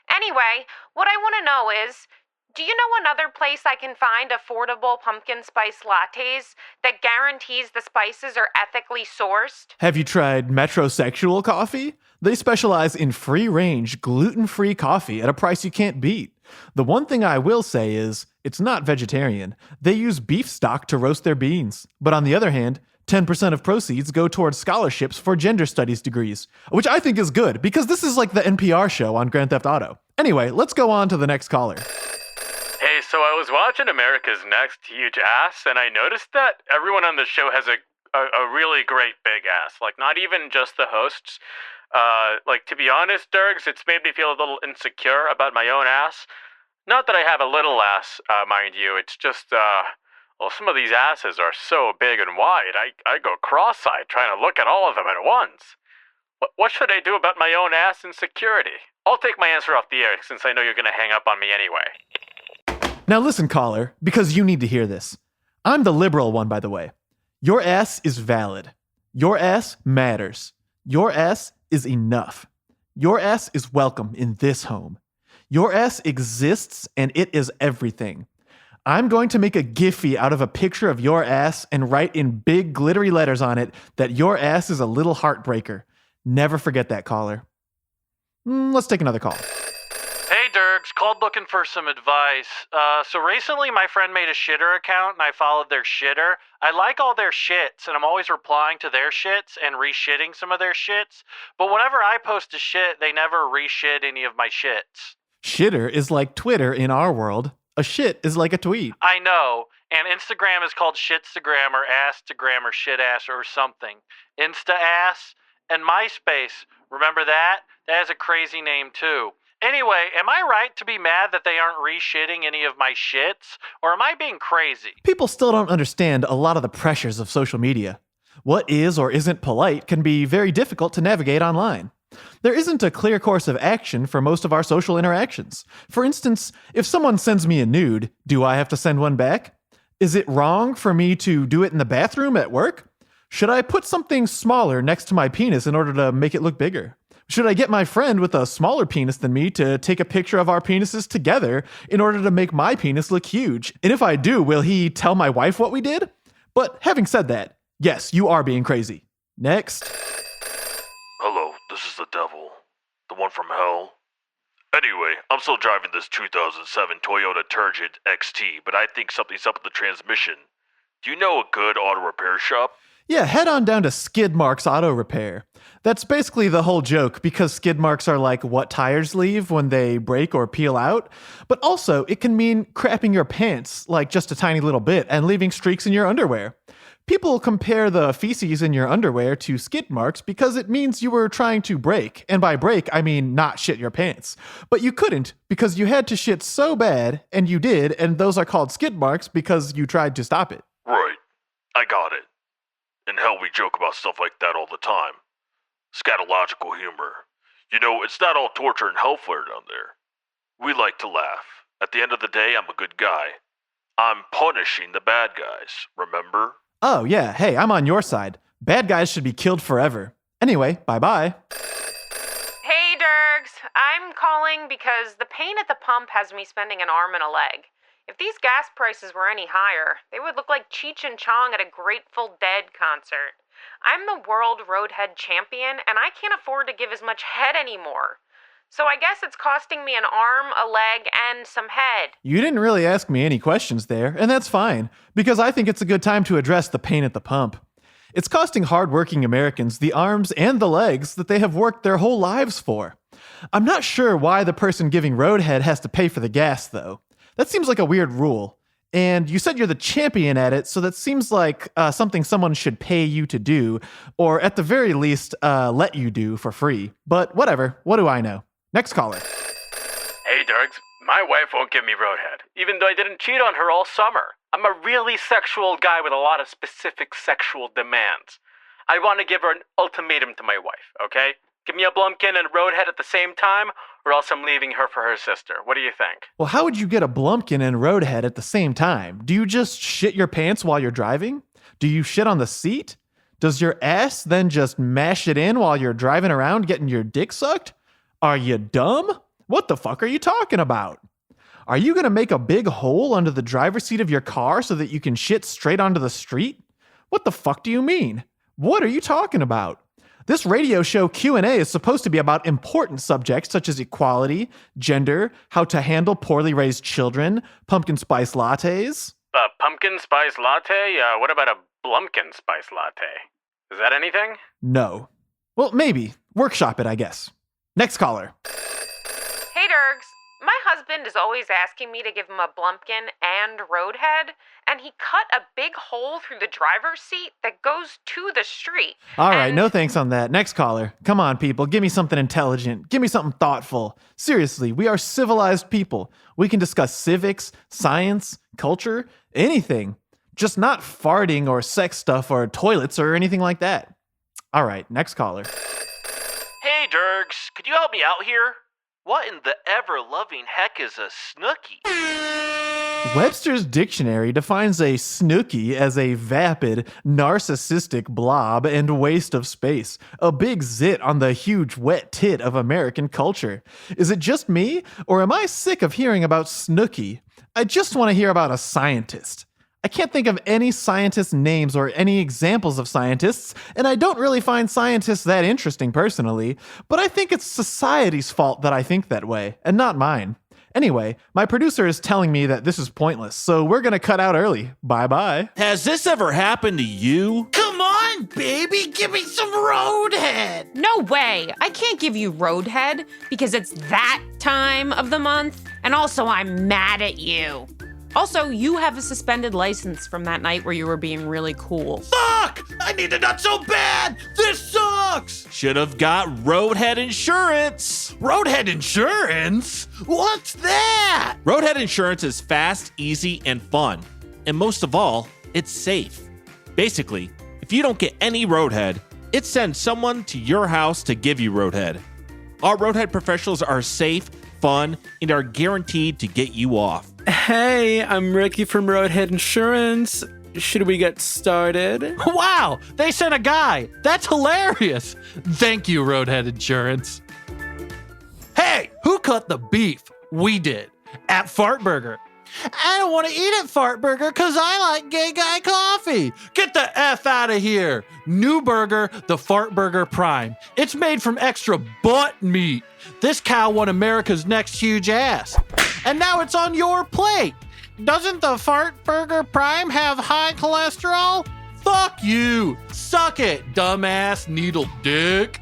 Anyway, what I want to know is, do you know another place I can find affordable pumpkin spice lattes that guarantees the spices are ethically sourced? Have you tried Metrosexual Coffee? They specialize in free-range, gluten-free coffee at a price you can't beat. The one thing I will say is, it's not vegetarian. They use beef stock to roast their beans. But on the other hand, 10% of proceeds go towards scholarships for gender studies degrees, which I think is good, because this is like the NPR show on Grand Theft Auto. Anyway, let's go on to the next caller. Hey, so I was watching America's Next Huge Ass, and I noticed that everyone on the show has a really great big ass. Like, not even just the hosts. To be honest, Dergs, it's made me feel a little insecure about my own ass. Not that I have a little ass, mind you. It's just, some of these asses are so big and wide. I go cross-eyed trying to look at all of them at once. What should I do about my own ass insecurity? I'll take my answer off the air since I know you're going to hang up on me anyway. Now listen, caller, because you need to hear this. I'm the liberal one, by the way. Your ass is valid. Your ass matters. Your ass is enough. Your ass is welcome in this home. Your ass exists and it is everything. I'm going to make a Giphy out of a picture of your ass and write in big glittery letters on it that your ass is a little heartbreaker. Never forget that, caller. Let's take another call. Hey, Dergs, called looking for some advice. So recently my friend made a shitter account and I followed their shitter. I like all their shits and I'm always replying to their shits and reshitting some of their shits. But whenever I post a shit, they never reshit any of my shits. Shitter is like Twitter in our world. A shit is like a tweet. I know, and Instagram is called Shitstagram or Asstagram or Shitass or something. Insta-ass and MySpace, remember that? That has a crazy name too. Anyway, am I right to be mad that they aren't reshitting any of my shits? Or am I being crazy? People still don't understand a lot of the pressures of social media. What is or isn't polite can be very difficult to navigate online. There isn't a clear course of action for most of our social interactions. For instance, if someone sends me a nude, do I have to send one back? Is it wrong for me to do it in the bathroom at work? Should I put something smaller next to my penis in order to make it look bigger? Should I get my friend with a smaller penis than me to take a picture of our penises together in order to make my penis look huge? And if I do, will he tell my wife what we did? But having said that, yes, you are being crazy. Next. Hello, this is the devil. The one from hell. Anyway, I'm still driving this 2007 Toyota Turgid XT, but I think something's up with the transmission. Do you know a good auto repair shop? Yeah, head on down to Skid Marks Auto Repair. That's basically the whole joke, because skid marks are like what tires leave when they break or peel out. But also, it can mean crapping your pants, like just a tiny little bit, and leaving streaks in your underwear. People compare the feces in your underwear to skid marks because it means you were trying to break. And by break, I mean not shit your pants. But you couldn't because you had to shit so bad, and you did, and those are called skid marks because you tried to stop it. Right. I got it. In hell, we joke about stuff like that all the time. Scatological humor. You know, it's not all torture and hellfire down there. We like to laugh. At the end of the day, I'm a good guy. I'm punishing the bad guys, remember? Oh, yeah, hey, I'm on your side. Bad guys should be killed forever. Anyway, bye-bye. Hey, Dergs. I'm calling because the pain at the pump has me spending an arm and a leg. If these gas prices were any higher, they would look like Cheech and Chong at a Grateful Dead concert. I'm the world roadhead champion, and I can't afford to give as much head anymore. So I guess it's costing me an arm, a leg, and some head. You didn't really ask me any questions there, and that's fine, because I think it's a good time to address the pain at the pump. It's costing hardworking Americans the arms and the legs that they have worked their whole lives for. I'm not sure why the person giving roadhead has to pay for the gas, though. That seems like a weird rule. And you said you're the champion at it, so that seems like something someone should pay you to do, or at the very least, let you do for free. But whatever, what do I know? Next caller. Hey, Dergs. My wife won't give me roadhead, even though I didn't cheat on her all summer. I'm a really sexual guy with a lot of specific sexual demands. I want to give her an ultimatum to my wife, okay? Give me a Blumpkin and a roadhead at the same time, or else I'm leaving her for her sister. What do you think? Well, how would you get a Blumpkin and roadhead at the same time? Do you just shit your pants while you're driving? Do you shit on the seat? Does your ass then just mash it in while you're driving around getting your dick sucked? Are you dumb? What the fuck are you talking about? Are you going to make a big hole under the driver's seat of your car so that you can shit straight onto the street? What the fuck do you mean? What are you talking about? This radio show Q&A is supposed to be about important subjects such as equality, gender, how to handle poorly raised children, pumpkin spice lattes. A pumpkin spice latte? What about a Blumpkin spice latte? Is that anything? No. Well, maybe. Workshop it, I guess. Next caller. Hey, Dergs. My husband is always asking me to give him a Blumpkin and roadhead, and he cut a big hole through the driver's seat that goes to the street. All right, no thanks on that. Next caller. Come on, people. Give me something intelligent. Give me something thoughtful. Seriously, we are civilized people. We can discuss civics, science, culture, anything. Just not farting or sex stuff or toilets or anything like that. All right, next caller. Hey, Dergs, could you help me out here? What in the ever-loving heck is a snooky? Webster's dictionary defines a snooky as a vapid, narcissistic blob and waste of space, a big zit on the huge wet tit of American culture. Is it just me, or am I sick of hearing about snooky? I just want to hear about a scientist. I can't think of any scientist names or any examples of scientists, and I don't really find scientists that interesting personally, but I think it's society's fault that I think that way, and not mine. Anyway, my producer is telling me that this is pointless, so we're gonna cut out early. Bye-bye. Has this ever happened to you? Come on, baby, give me some roadhead. No way. I can't give you roadhead because it's that time of the month, and also I'm mad at you. Also, you have a suspended license from that night where you were being really cool. Fuck! I need a nut so bad! This sucks! Should have got roadhead insurance. Roadhead insurance? What's that? Roadhead insurance is fast, easy, and fun. And most of all, it's safe. Basically, if you don't get any roadhead, it sends someone to your house to give you roadhead. Our roadhead professionals are safe, fun, and are guaranteed to get you off. Hey, I'm Ricky from Roadhead Insurance. Should we get started? Wow, they sent a guy. That's hilarious. Thank you, Roadhead Insurance. Hey, who cut the beef? We did. At Fartburger. I don't want to eat at Fartburger because I like Gay Guy coffee. Get the F out of here. New burger, the Fartburger Prime. It's made from extra butt meat. This cow won America's next huge ass. And now it's on your plate. Doesn't the Fartburger Prime have high cholesterol? Fuck you. Suck it, dumbass needle dick.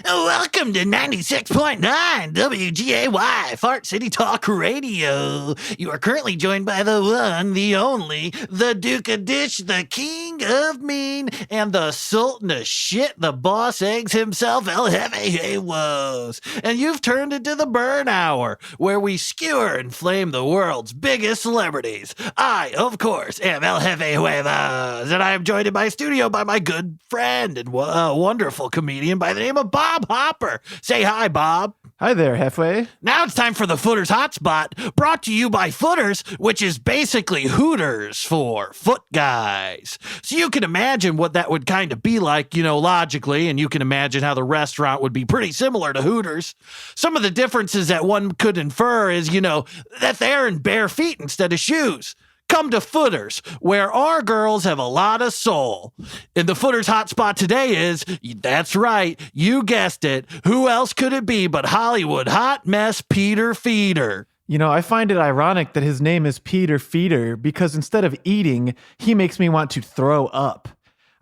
Welcome to 96.9 WGAY, Fart City Talk Radio. You are currently joined by the one, the only, the Duke of Dish, the King of Mean, and the Sultan of Shit, the Boss Eggs himself, El Jefe Huevos. And you've turned into the Burn Hour, where we skewer and flame the world's biggest celebrities. I, of course, am El Jefe Huevos, and I am joined in my studio by my good friend and wonderful comedian by the name of Bob Hopper. Say hi, Bob. Hi there, Halfway. Now it's time for the Footers Hotspot, brought to you by Footers, which is basically Hooters for foot guys. So you can imagine what that would kind of be like, logically, and you can imagine how the restaurant would be pretty similar to Hooters. Some of the differences that one could infer is, that they're in bare feet instead of shoes. Come to Footers, where our girls have a lot of soul. And the Footers hotspot today is, that's right, you guessed it. Who else could it be but Hollywood hot mess Peter Feeder? I find it ironic that his name is Peter Feeder because instead of eating, he makes me want to throw up.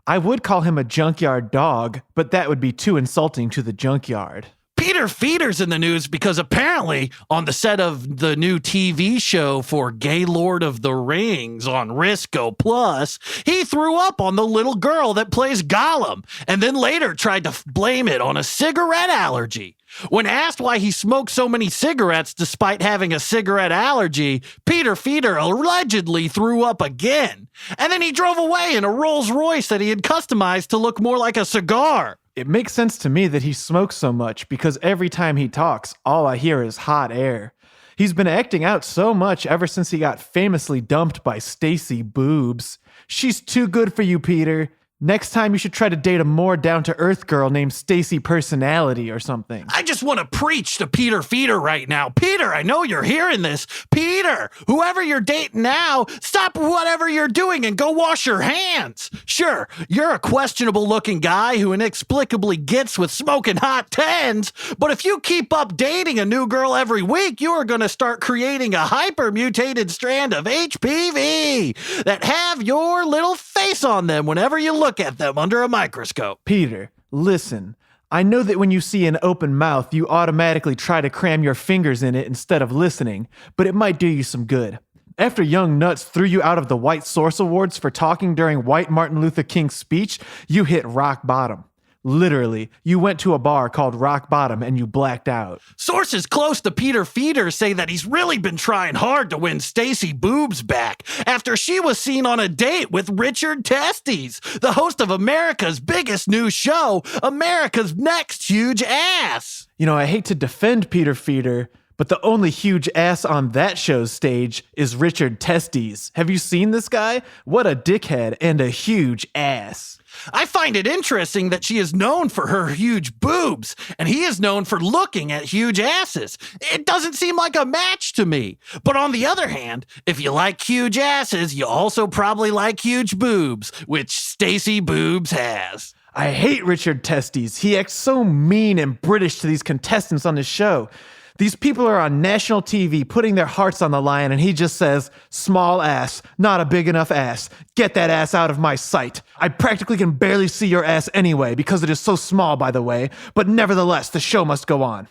I would call him a junkyard dog, but that would be too insulting to the junkyard. Peter Feeder's in the news because apparently on the set of the new TV show for Gaylord of the Rings on Risco Plus, he threw up on the little girl that plays Gollum and then later tried to blame it on a cigarette allergy. When asked why he smoked so many cigarettes despite having a cigarette allergy, Peter Feeder allegedly threw up again. And then he drove away in a Rolls Royce that he had customized to look more like a cigar. It makes sense to me that he smokes so much because every time he talks, all I hear is hot air. He's been acting out so much ever since he got famously dumped by Stacy Boobs. She's too good for you, Peter. Next time you should try to date a more down-to-earth girl named Stacy Personality or something. I just want to preach to Peter Feeder right now. Peter, I know you're hearing this. Peter, whoever you're dating now, stop whatever you're doing and go wash your hands. Sure, you're a questionable looking guy who inexplicably gets with smoking hot tens, but if you keep up dating a new girl every week, you are going to start creating a hyper-mutated strand of HPV that have your little face on them whenever you look at them under a microscope. Peter, listen. I know that when you see an open mouth, you automatically try to cram your fingers in it instead of listening, but it might do you some good. After Young Nuts threw you out of the White Source Awards for talking during White Martin Luther King's speech, you hit rock bottom. Literally, you went to a bar called Rock Bottom and you blacked out. Sources close to Peter Feeder say that he's really been trying hard to win Stacy Boobs back after she was seen on a date with Richard Testes, the host of America's biggest new show, America's Next Huge Ass. You know, I hate to defend Peter Feeder, but the only huge ass on that show's stage is Richard Testes. Have you seen this guy? What a dickhead and a huge ass. I find it interesting that she is known for her huge boobs, and he is known for looking at huge asses. It doesn't seem like a match to me. But on the other hand, if you like huge asses, you also probably like huge boobs, which Stacy Boobs has. I hate Richard Testes. He acts so mean and British to these contestants on his show. These people are on national TV putting their hearts on the line, and he just says, small ass, not a big enough ass. Get that ass out of my sight. I practically can barely see your ass anyway, because it is so small, by the way, but nevertheless, the show must go on.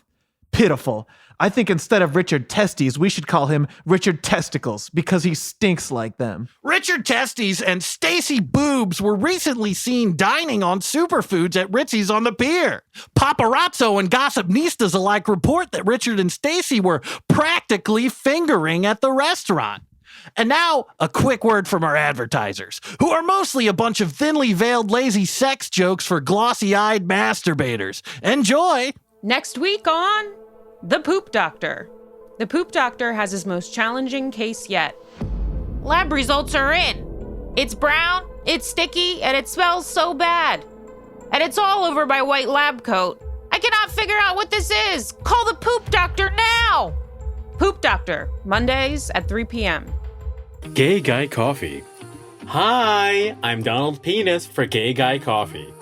Pitiful. I think instead of Richard Testes, we should call him Richard Testicles, because he stinks like them. Richard Testes and Stacy Boobs were recently seen dining on superfoods at Ritzy's on the pier. Paparazzo and gossipnistas alike report that Richard and Stacy were practically fingering at the restaurant. And now, a quick word from our advertisers, who are mostly a bunch of thinly veiled lazy sex jokes for glossy-eyed masturbators. Enjoy! Next week on The Poop Doctor. The Poop Doctor has his most challenging case yet. Lab results are in. It's brown, it's sticky, and it smells so bad. And it's all over my white lab coat. I cannot figure out what this is. Call the Poop Doctor now! Poop Doctor, Mondays at 3 p.m. Gay Guy Coffee. Hi, I'm Donald Penis for Gay Guy Coffee.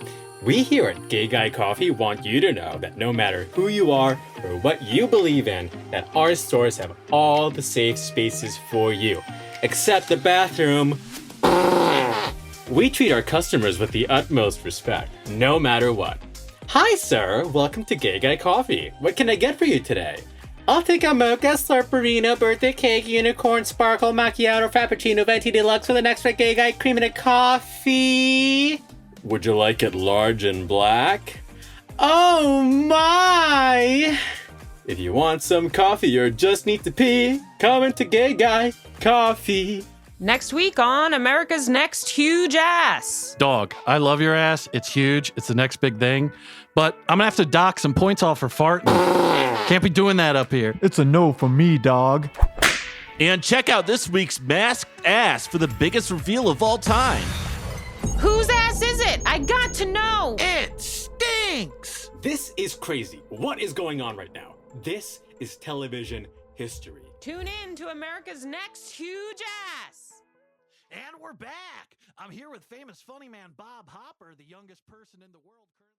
We here at Gay Guy Coffee want you to know that no matter who you are or what you believe in, that our stores have all the safe spaces for you, except the bathroom. We treat our customers with the utmost respect, no matter what. Hi, sir. Welcome to Gay Guy Coffee. What can I get for you today? I'll take a mocha, slurperino, birthday cake, unicorn, sparkle, macchiato, frappuccino, venti deluxe with an extra Gay Guy cream and a coffee. Would you like it large and black? Oh my! If you want some coffee or just need to pee, come into Gay Guy Coffee. Next week on America's Next Huge Ass. Dog, I love your ass. It's huge. It's the next big thing. But I'm gonna have to dock some points off for farting. Can't be doing that up here. It's a no for me, dog. And check out this week's Masked Ass for the biggest reveal of all time. Whose ass is it? I got to know. It stinks. This is crazy. What is going on right now? This is television history. Tune in to America's Next Huge Ass. And we're back. I'm here with famous funny man Bob Hopper, the youngest person in the world currently.